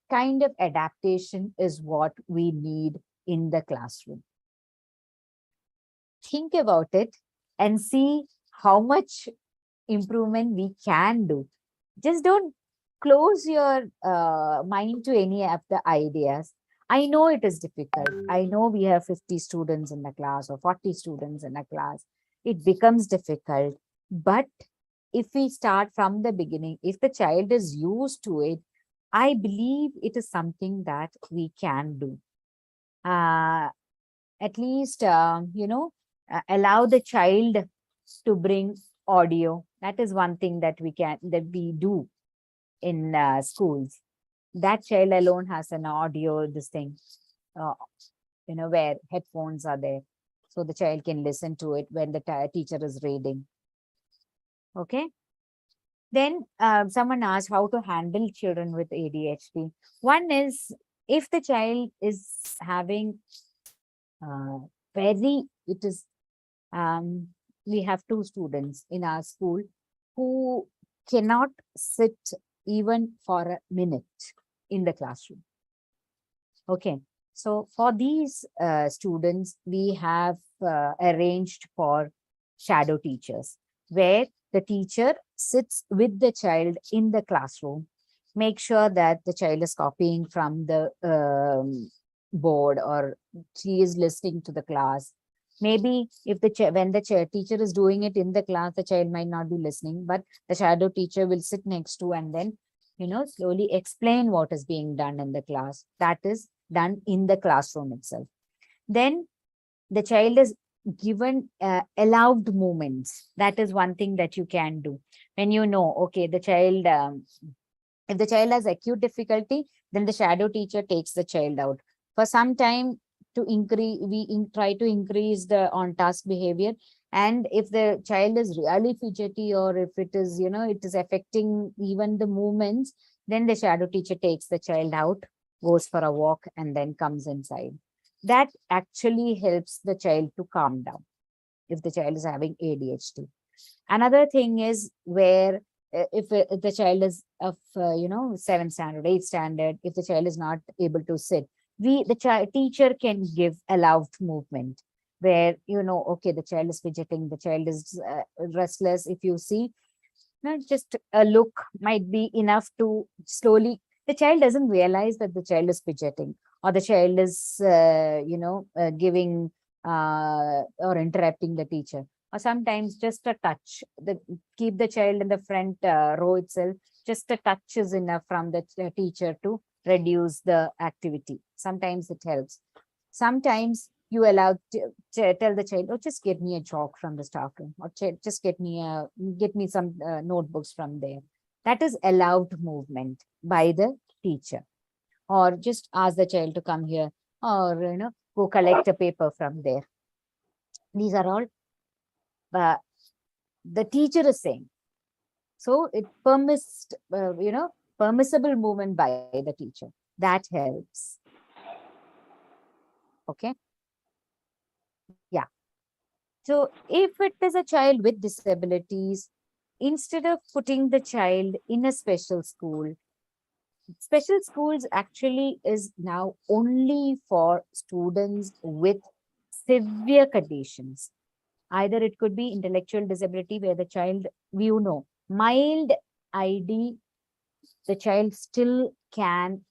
kind of adaptation is what we need in the classroom. Think about it and see how much improvement we can do. Just don't close your mind to any of the ideas. I know it is difficult. I know we have 50 students in the class or 40 students in a class. It becomes difficult. But if we start from the beginning, if the child is used to it, I believe it is something that we can do. At least, allow the child to bring audio. That is one thing that we do in schools. That child alone has an audio, this thing, where headphones are there. So the child can listen to it when the teacher is reading. Okay. Then someone asked how to handle children with ADHD. One is, if the child is having we have 2 students in our school who cannot sit even for a minute in the classroom. Okay. So for these students, we have arranged for shadow teachers, where the teacher sits with the child in the classroom, make sure that the child is copying from the board or she is listening to the class. Maybe if when the teacher is doing it in the class, the child might not be listening, but the shadow teacher will sit next to and then, slowly explain what is being done in the class. That is done in the classroom itself. Then the child is given allowed movements. That is one thing that you can do. When okay, the child, if the child has acute difficulty, then the shadow teacher takes the child out. For some time, to increase, try to increase the on-task behavior. And if the child is really fidgety, or if it is, it is affecting even the movements, then the shadow teacher takes the child out, goes for a walk, and then comes inside. That actually helps the child to calm down if the child is having ADHD. Another thing is where if the child is of 7th standard, 8th standard, if the child is not able to sit, the teacher can give allowed movement, where okay, the child is fidgeting, the child is restless. If you see, just a look might be enough to slowly, the child doesn't realize that the child is fidgeting, or the child is giving or interrupting the teacher. Or sometimes just a touch, keep the child in the front row itself, just a touch is enough from the teacher to reduce the activity. Sometimes it helps. Sometimes you allow tell the child, oh, just get me a chalk from the staff room, or just get me some notebooks from there. That is allowed movement by the teacher. Or just ask the child to come here, or go collect a paper from there. These are all the teacher is saying. So it permits, permissible movement by the teacher. That helps. Okay. Yeah. So if it is a child with disabilities, instead of putting the child in a special schools actually is now only for students with severe conditions. Either it could be intellectual disability, where the child, mild ID, the child still can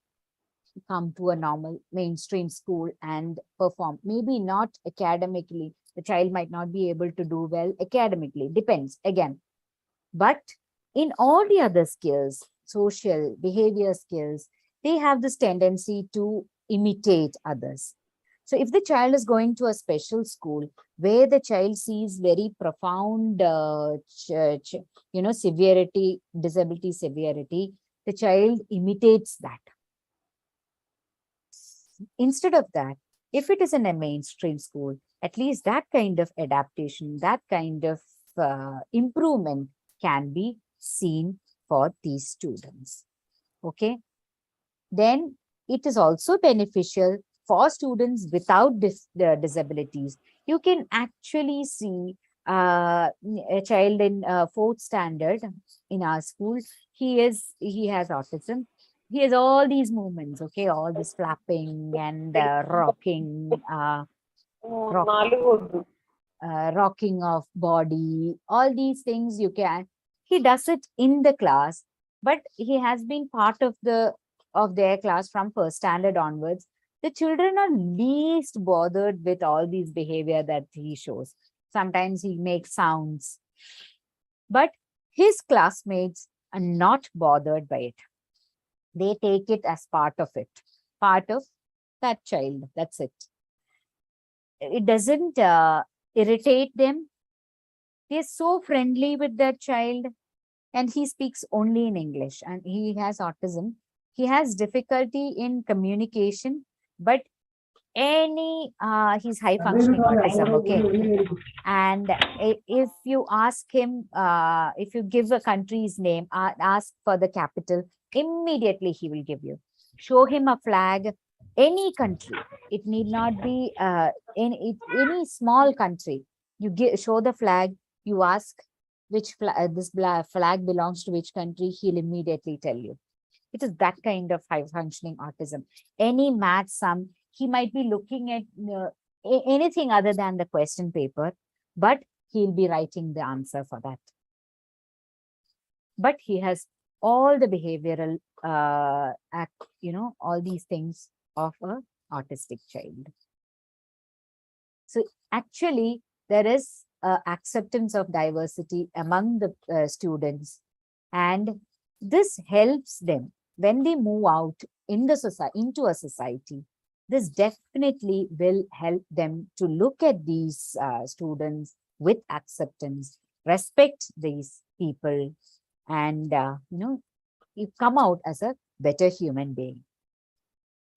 come to a normal mainstream school and perform. Maybe not academically. The child might not be able to do well academically, depends again. But in all the other skills, social, behavior skills, they have this tendency to imitate others. So if the child is going to a special school where the child sees very profound, severity, disability severity, the child imitates that. Instead of that, if it is in a mainstream school, at least that kind of adaptation, that kind of improvement can be seen for these students. Okay. Then it is also beneficial for students without disabilities. You can actually see a child in fourth standard in our school. He has autism. He has all these movements, okay, all this flapping and rocking, rocking of body, all these things you can. He does it in the class, but he has been part of their class from first standard onwards. The children are least bothered with all these behavior that he shows. Sometimes he makes sounds, but his classmates are not bothered by it. They take it as part of it, part of that child. That's it. It doesn't irritate them. They're so friendly with that child, and he speaks only in English, and he has autism. He has difficulty in communication, but he's high functioning autism, okay. And if you ask him, if you give a country's name, ask for the capital, immediately he will give you. Show him a flag, any country. It need not be any small country. You show the flag, you ask which this flag belongs to which country, he'll immediately tell you. It is that kind of high functioning autism. Any math sum, he might be looking at anything other than the question paper, but he'll be writing the answer for that. But he has all the behavioral, all these things of a autistic child. So actually, there is acceptance of diversity among the students, and this helps them when they move out in the society, into a society. This definitely will help them to look at these students with acceptance, respect these people, and you come out as a better human being.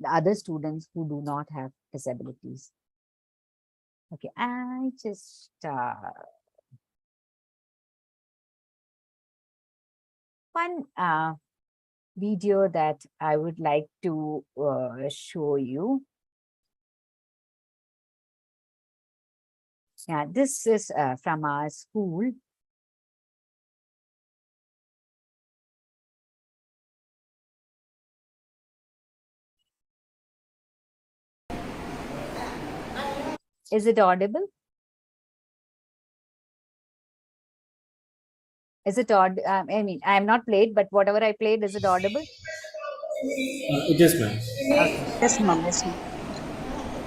The other students who do not have disabilities. Okay, I just one video that I would like to show you. Yeah, this is from our school. Is it audible? Is it odd? I mean, I am not played, but whatever I played, is it audible? It is, ma'am. Okay. Yes, ma'am. Yes, ma'am.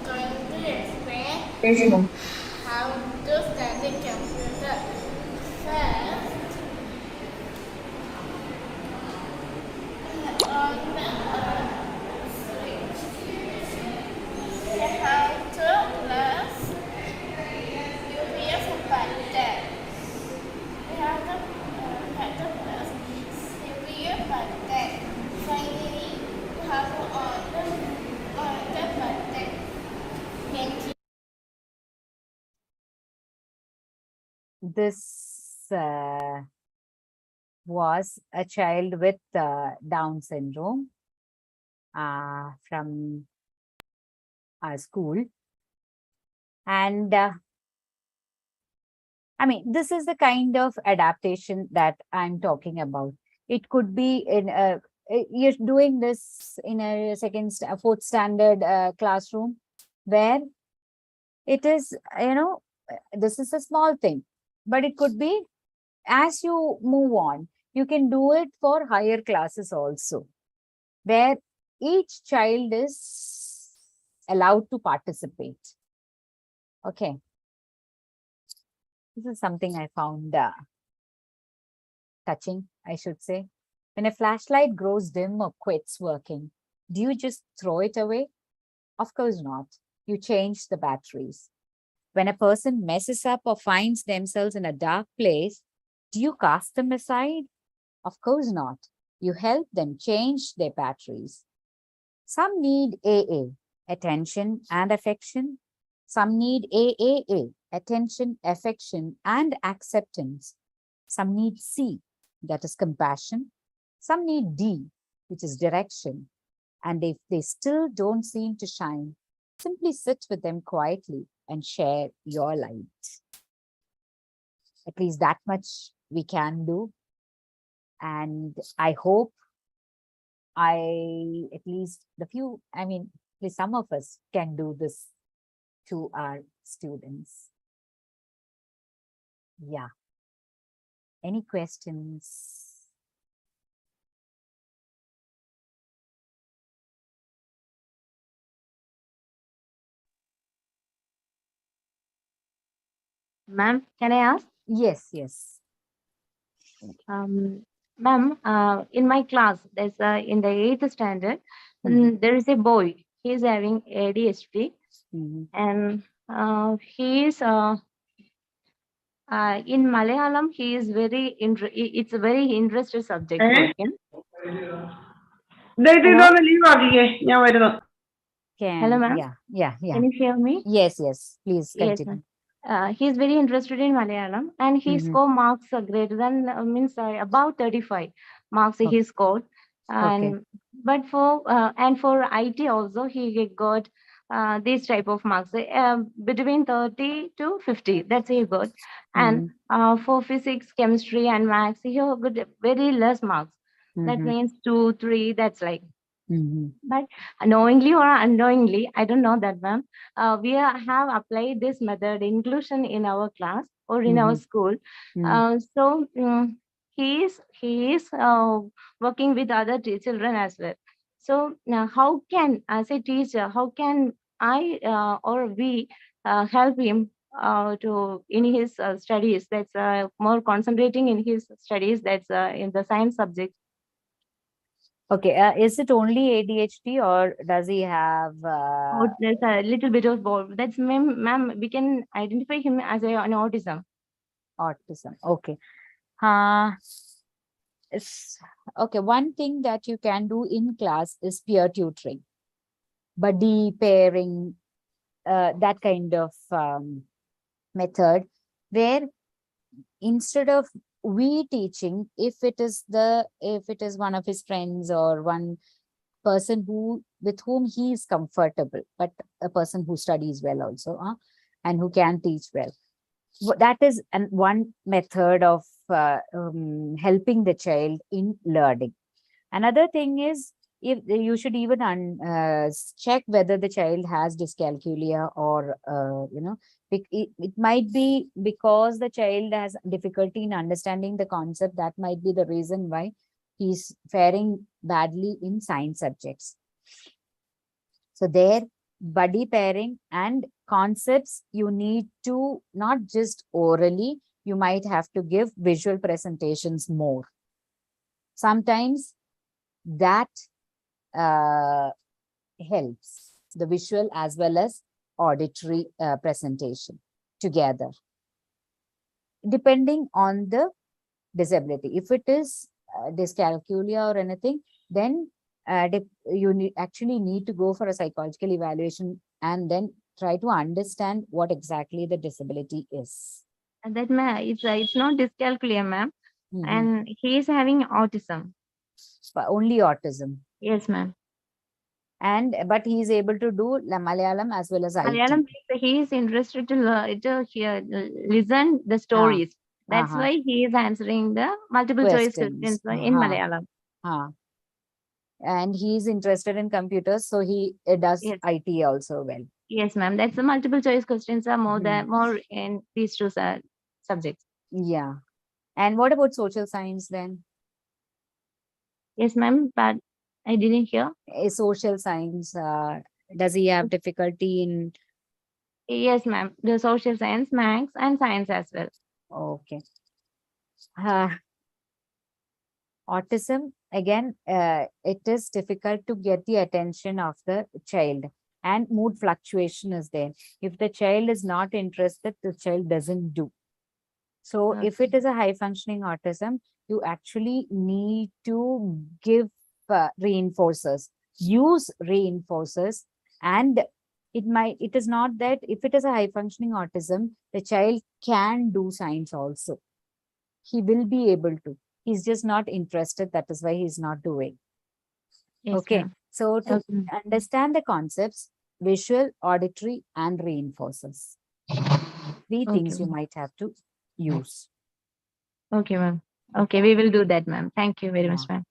Going to explain Yes, ma'am. how to start the computer. First, on the switch, you have to press UPS button. You have to press UPS button. Finally, you have to on the button. This was a child with Down syndrome from our school. And I mean, this is the kind of adaptation that I'm talking about. It could be in you're doing this in a fourth standard classroom where it is, this is a small thing, but it could be as you move on, you can do it for higher classes also, where each child is allowed to participate. Okay. This is something I found touching, I should say. When a flashlight grows dim or quits working, do you just throw it away? Of course not. you change the batteries. When a person messes up or finds themselves in a dark place, do you cast them aside? Of course not. You help them change their batteries. Some need AA, attention and affection. Some need AAA, attention, affection, and acceptance. Some need C, that is compassion. Some need D, which is direction. And if they still don't seem to shine, simply sit with them quietly and share your light. At least that much we can do. And I hope at least some of us can do this to our students. Yeah. Any questions? Ma'am, can I ask? Yes, yes. Ma'am, in my class, there's in the 8th standard, there is a boy. He is having ADHD, and he is in Malayalam. He is it's a very interested subject for him. Hello? Hello, ma'am. Yeah. Can you hear me? Yes. Please Yes, continue. ma'am. He is very interested in Malayalam, and he score marks greater than about 35 marks he scored. And but for IT also he got these type of marks between 30 to 50. That's he got. And for physics, chemistry, and maths, he got very less marks. That means 2, 3. That's like. But knowingly or unknowingly, I don't know that, ma'am. We have applied this method inclusion in our class or in our school. So he is working with other children as well. So now, how can, as a teacher, how can I or we help him in his studies? That's more concentrating in his studies. That's in the science subject. Okay, is it only ADHD or does he have? There's a little bit of both. That's ma'am. We can identify him as an autism. Autism. Okay. Okay. One thing that you can do in class is peer tutoring, buddy pairing, that kind of method, where instead of we teaching, if it is one of his friends or one person with whom he is comfortable, but a person who studies well also, and who can teach well. That is one method of helping the child in learning. Another thing is, if you should even check whether the child has dyscalculia or it might be because the child has difficulty in understanding the concept. That might be the reason why he's faring badly in science subjects. So there, buddy pairing and concepts, you need to not just orally, you might have to give visual presentations more. Sometimes that helps, the visual as well as auditory presentation together, depending on the disability. If it is dyscalculia or anything, then you actually need to go for a psychological evaluation and then try to understand what exactly the disability is. And that it's not dyscalculia, ma'am. And he is having autism. But only autism. Yes, ma'am. But he is able to do Malayalam as well as IT. Malayalam, he is interested to listen the stories. That's why he is answering the multiple choice questions in Malayalam. And he is interested in computers, so he does IT also well. Yes, ma'am. That's the multiple choice questions are more in these two subjects. Yeah. And what about social science then? Yes, ma'am, but I didn't hear. Social science, does he have difficulty in? Yes, ma'am. The social science, maths, and science as well. Okay. Autism, again, it is difficult to get the attention of the child. and mood fluctuation is there. If the child is not interested, the child doesn't do. So if it is a high functioning autism, you actually need to give reinforcers, use reinforcers. And it is not that if it is a high functioning autism, the child can do science also. He will be able to. He's just not interested. That is why he's not doing. Yes, Okay. ma'am. So to Okay. understand the concepts, visual, auditory, and reinforcers. Three things you might have to use. Okay, ma'am. Okay, we will do that, ma'am. Thank you very much, ma'am.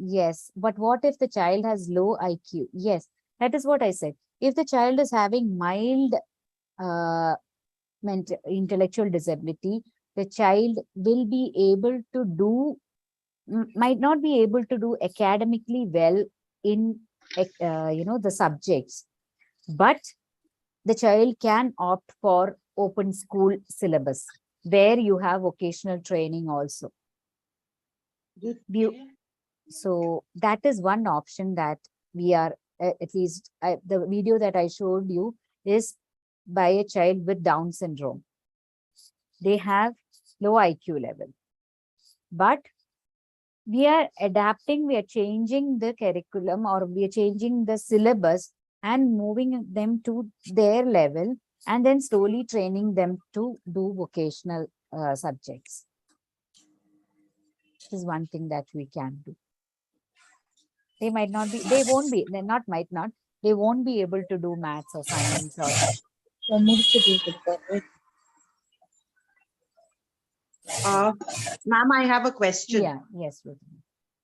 Yes, but what if the child has low IQ? Yes, that is what I said. If the child is having mild intellectual disability, the child will be able to do, might not be able to do academically well in, the subjects, but the child can opt for open school syllabus, where you have vocational training also. So that is one option that we are, at least the video that I showed you is by a child with Down syndrome. They have low IQ level, but we are adapting, we are changing the curriculum, or we are changing the syllabus and moving them to their level, and then slowly training them to do vocational subjects. This is one thing that we can do. They might not be, they won't be, they not might not, they won't be able to do maths or science or. Ma'am, I have a question. Yeah, yes.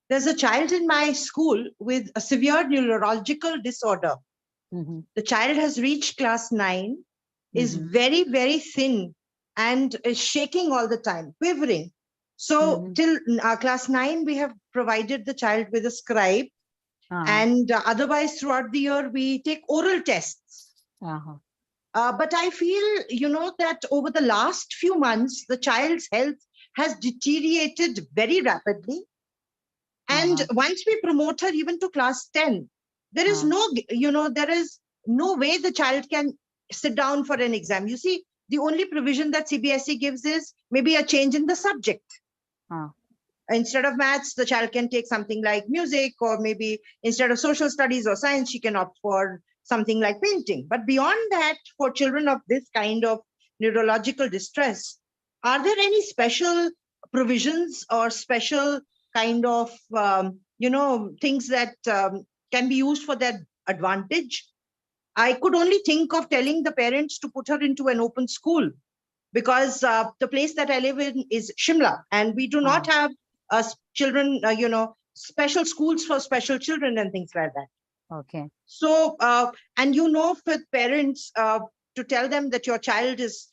There's a child in my school with a severe neurological disorder. The child has reached class 9, is very, very thin and is shaking all the time, quivering. So till class 9, we have provided the child with a scribe. And otherwise, throughout the year, we take oral tests. But I feel, that over the last few months, the child's health has deteriorated very rapidly. And once we promote her even to class 10, there is there is no way the child can sit down for an exam. You see, the only provision that CBSE gives is maybe a change in the subject. Instead of maths, the child can take something like music, or maybe instead of social studies or science, she can opt for something like painting. But beyond that, for children of this kind of neurological distress, are there any special provisions or special kind of, things that can be used for their advantage? I could only think of telling the parents to put her into an open school, because the place that I live in is Shimla, and we do not have children, special schools for special children and things like that. Okay. So, and for parents to tell them that your child is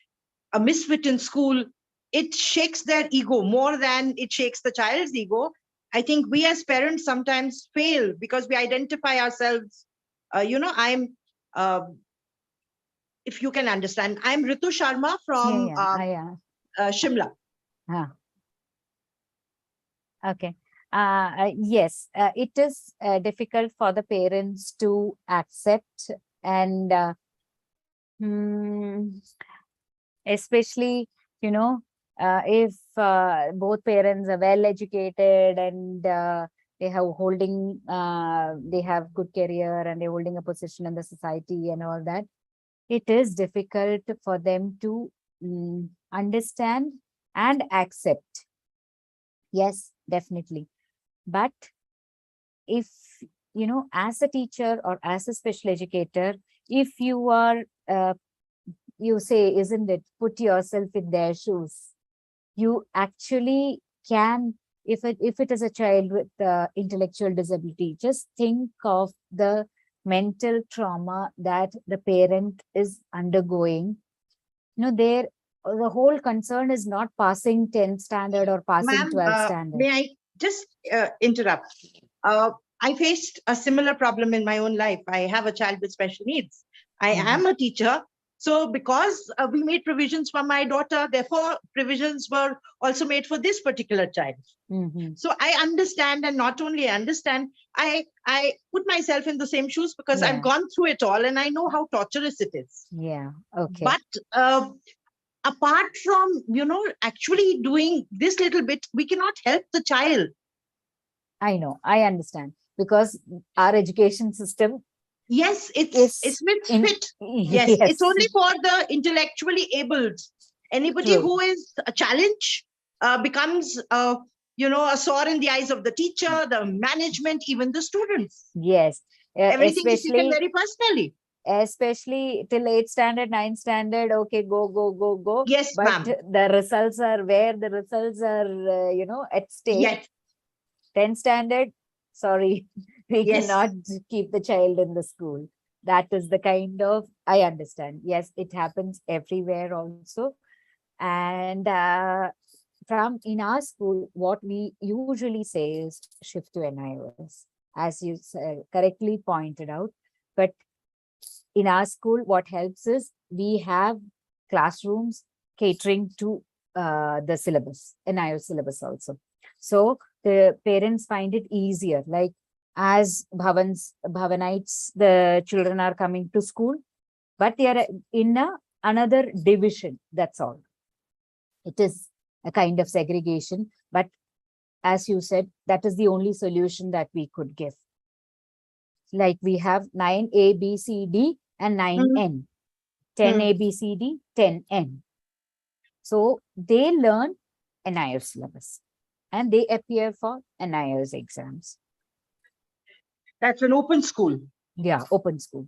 a misfit in school, it shakes their ego more than it shakes the child's ego. I think we as parents sometimes fail because we identify ourselves. I'm, if you can understand, I'm Ritu Sharma from Shimla. Okay. Yes, it is difficult for the parents to accept, and especially, if both parents are well educated and they have good career and they're holding a position in the society and all that, it is difficult for them to understand and accept. Yes, definitely. But if, as a teacher or as a special educator, if you are, you say, isn't it, put yourself in their shoes, you actually can, if it is a child with intellectual disability, just think of the mental trauma that the parent is undergoing. The whole concern is not passing 10th standard or passing 12th standard. May I just interrupt? I faced a similar problem in my own life. I have a child with special needs. I am a teacher. So because we made provisions for my daughter, therefore provisions were also made for this particular child. So I understand, and not only understand, I put myself in the same shoes because I've gone through it all and I know how torturous it is. Yeah. Okay. But apart from, actually doing this little bit, we cannot help the child. I know, I understand, because our education system. Yes, it's misfit. Yes, it's only for the intellectually abled. Anybody who is a challenge becomes, a sore in the eyes of the teacher, the management, even the students. Yes. Everything is taken very personally. Especially till 8th standard, 9th standard, okay, go. Yes, but the results are where the results are, at stake. Yes. 10th standard, sorry, we cannot keep the child in the school. That is the kind of, I understand. Yes, it happens everywhere also. And from in our school, what we usually say is shift to NIOS, as you correctly pointed out. But in our school, what helps is we have classrooms catering to the syllabus, NIOS syllabus also. So the parents find it easier, like as Bhavanites, the children are coming to school, but they are in another division, that's all. It is a kind of segregation, but as you said, that is the only solution that we could give. Like we have 9 A, B, C, D and 9 N, 10 A, B, C, D, 10 N. So they learn NIOS syllabus and they appear for NIOS exams. That's an open school. Yeah, open school.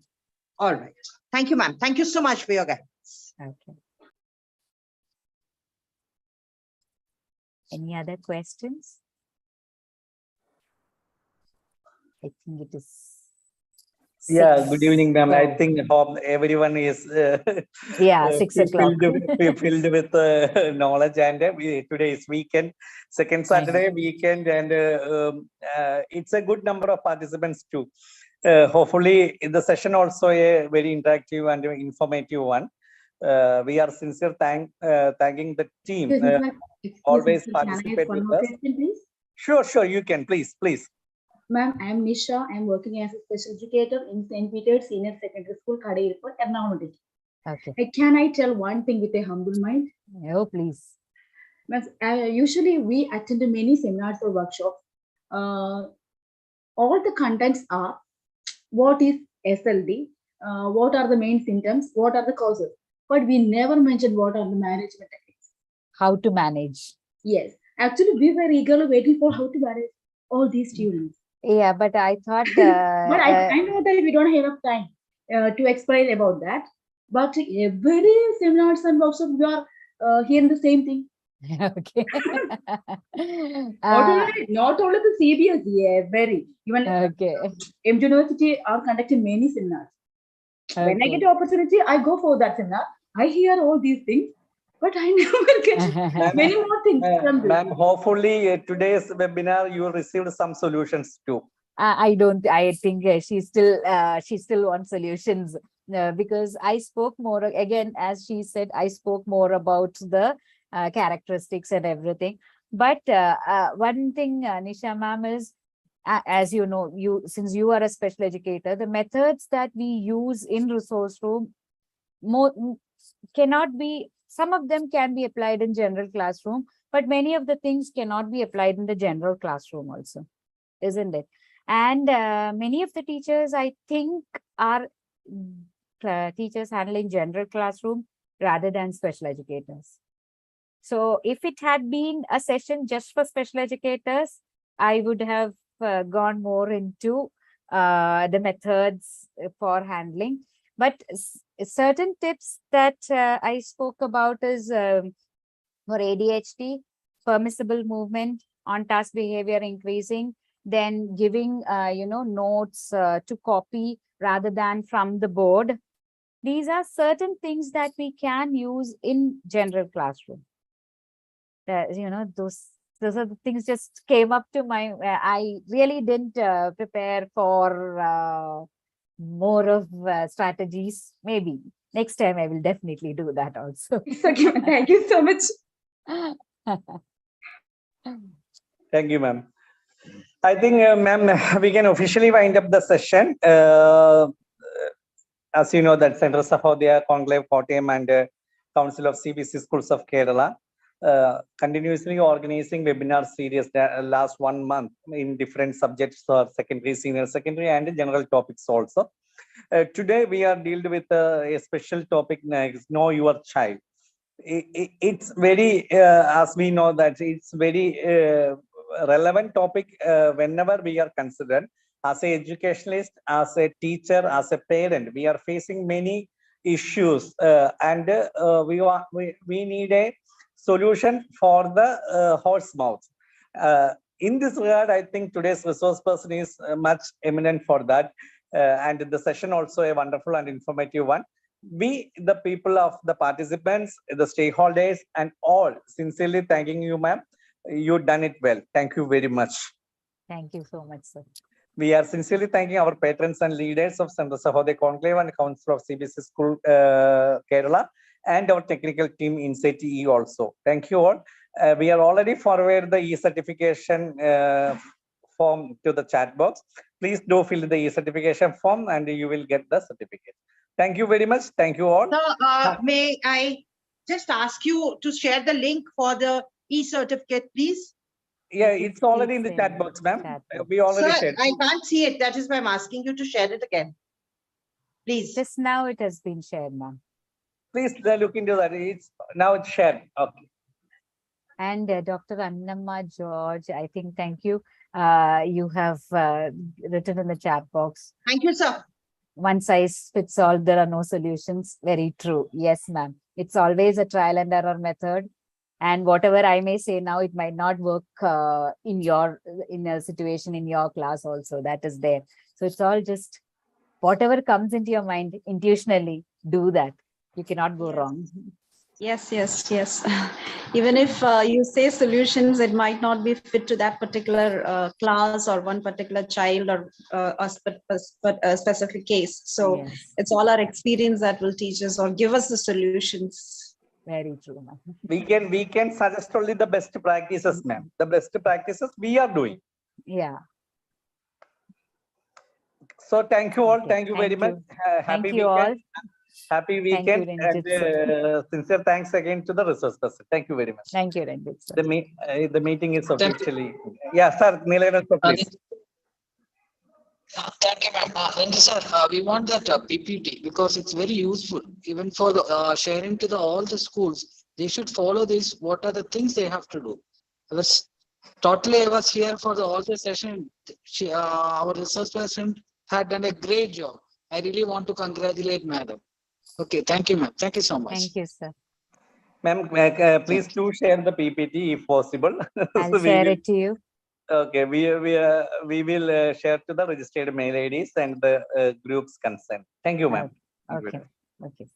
All right. Thank you, ma'am. Thank you so much for your guidance. Okay. Any other questions? I think it is. Yeah, good evening, ma'am. I think everyone is 6 o'clock. filled with knowledge, and today is weekend, second Saturday weekend, and it's a good number of participants too. Hopefully, the session also a very interactive and informative one. We are thanking the team. Always participate with us. Question, please? Sure, you can. Please. Ma'am, I am Nisha. I am working as a special educator in St. Peter's Senior Secondary School, Kadayirpur, Ernakulam district. Okay. Can I tell one thing with a humble mind? No, please. Usually we attend many seminars or workshops. All the contents are what is SLD, what are the main symptoms, what are the causes, but we never mention what are the management techniques. How to manage. Yes, actually we were eagerly waiting for how to manage all these students. Yeah, but I thought. But I know that we don't have enough time to explain about that. But every seminars and workshops, we are hearing the same thing. Okay. Not only the CBSE, very even M University are conducting many seminars. When I get the opportunity, I go for that seminar. I hear all these things, but I never get many more things from this. Ma'am, hopefully today's webinar you received some solutions too. I think she still wants solutions because I spoke more again, as she said, I spoke more about the characteristics and everything. But one thing, Nisha ma'am, is as you know, since you are a special educator, the methods that we use in resource room cannot be. Some of them can be applied in general classroom, but many of the things cannot be applied in the general classroom also, isn't it? And many of the teachers, I think, are teachers handling general classroom rather than special educators. So if it had been a session just for special educators, I would have gone more into the methods for handling. But certain tips that I spoke about is for ADHD, permissible movement, on-task behavior increasing, then giving, notes to copy rather than from the board. These are certain things that we can use in general classroom. Those are the things just came up to my, I really didn't prepare for more of strategies, maybe. Next time I will definitely do that also. It's okay. Thank you so much. Thank you, ma'am. I think, ma'am, we can officially wind up the session. As you know, that Central Sahodaya Conclave Kottayam and Council of CBC Schools of Kerala continuously organizing webinar series last 1 month in different subjects for secondary, senior secondary, and general topics also. Today we are dealing with a special topic, Know Your Child. It's very, as we know that it's very relevant topic whenever we are considered as an educationalist, as a teacher, as a parent. We are facing many issues and we need a solution for the horse mouth. In this regard, I think today's resource person is much eminent for that. And the session also a wonderful and informative one. We, the people of the participants, the stakeholders, and all sincerely thanking you, ma'am. You've done it well. Thank you very much. Thank you so much, sir. We are sincerely thanking our patrons and leaders of Central Sahodaya Conclave and Council of CBC School Kerala and our technical team Insight EE also. Thank you all. We are already forwarded the e-certification form to the chat box. Please do fill the e-certification form and you will get the certificate. Thank you very much. Thank you all. So, may I just ask you to share the link for the e-certificate, please? Yeah, it's already in the chat box, ma'am. We already Sir, shared. I can't see it. That is why I'm asking you to share it again. Please. Just now it has been shared, ma'am. Please look into that. Now it's shared. Okay. And Dr. Annamma George, I think, thank you. You have written in the chat box. Thank you, sir. One size fits all, there are no solutions. Very true. Yes, ma'am. It's always a trial and error method. And whatever I may say now, it might not work in a situation in your class also. That is there. So it's all just whatever comes into your mind intuitionally, do that. You cannot go wrong. Yes. Even if you say solutions, it might not be fit to that particular class or one particular child or a specific case. So it's all our experience that will teach us or give us the solutions. Very true, ma'am. We can suggest only the best practices, ma'am. The best practices we are doing. Yeah. So thank you all. Okay. Thank you very much. Happy Thank you weekend. all. Happy weekend. Thank you, And sincere thanks again to the resource person. Thank you very much. Thank you, Ranjit, sir. The meeting is officially. Yeah, sir. Nilayan, please. Thank you, ma'am. Thank you, sir. We want that PPT because it's very useful. Even for the sharing to all the schools, they should follow this. What are the things they have to do? I was here for all the session. Our resource person had done a great job. I really want to congratulate madam. Okay, thank you, ma'am. Thank you so much. Thank you, sir. Ma'am, please do share the PPT if possible. I'll share it to you. Okay, we will share to the registered mail IDs and the groups concerned. Thank you, ma'am. Okay. Okay.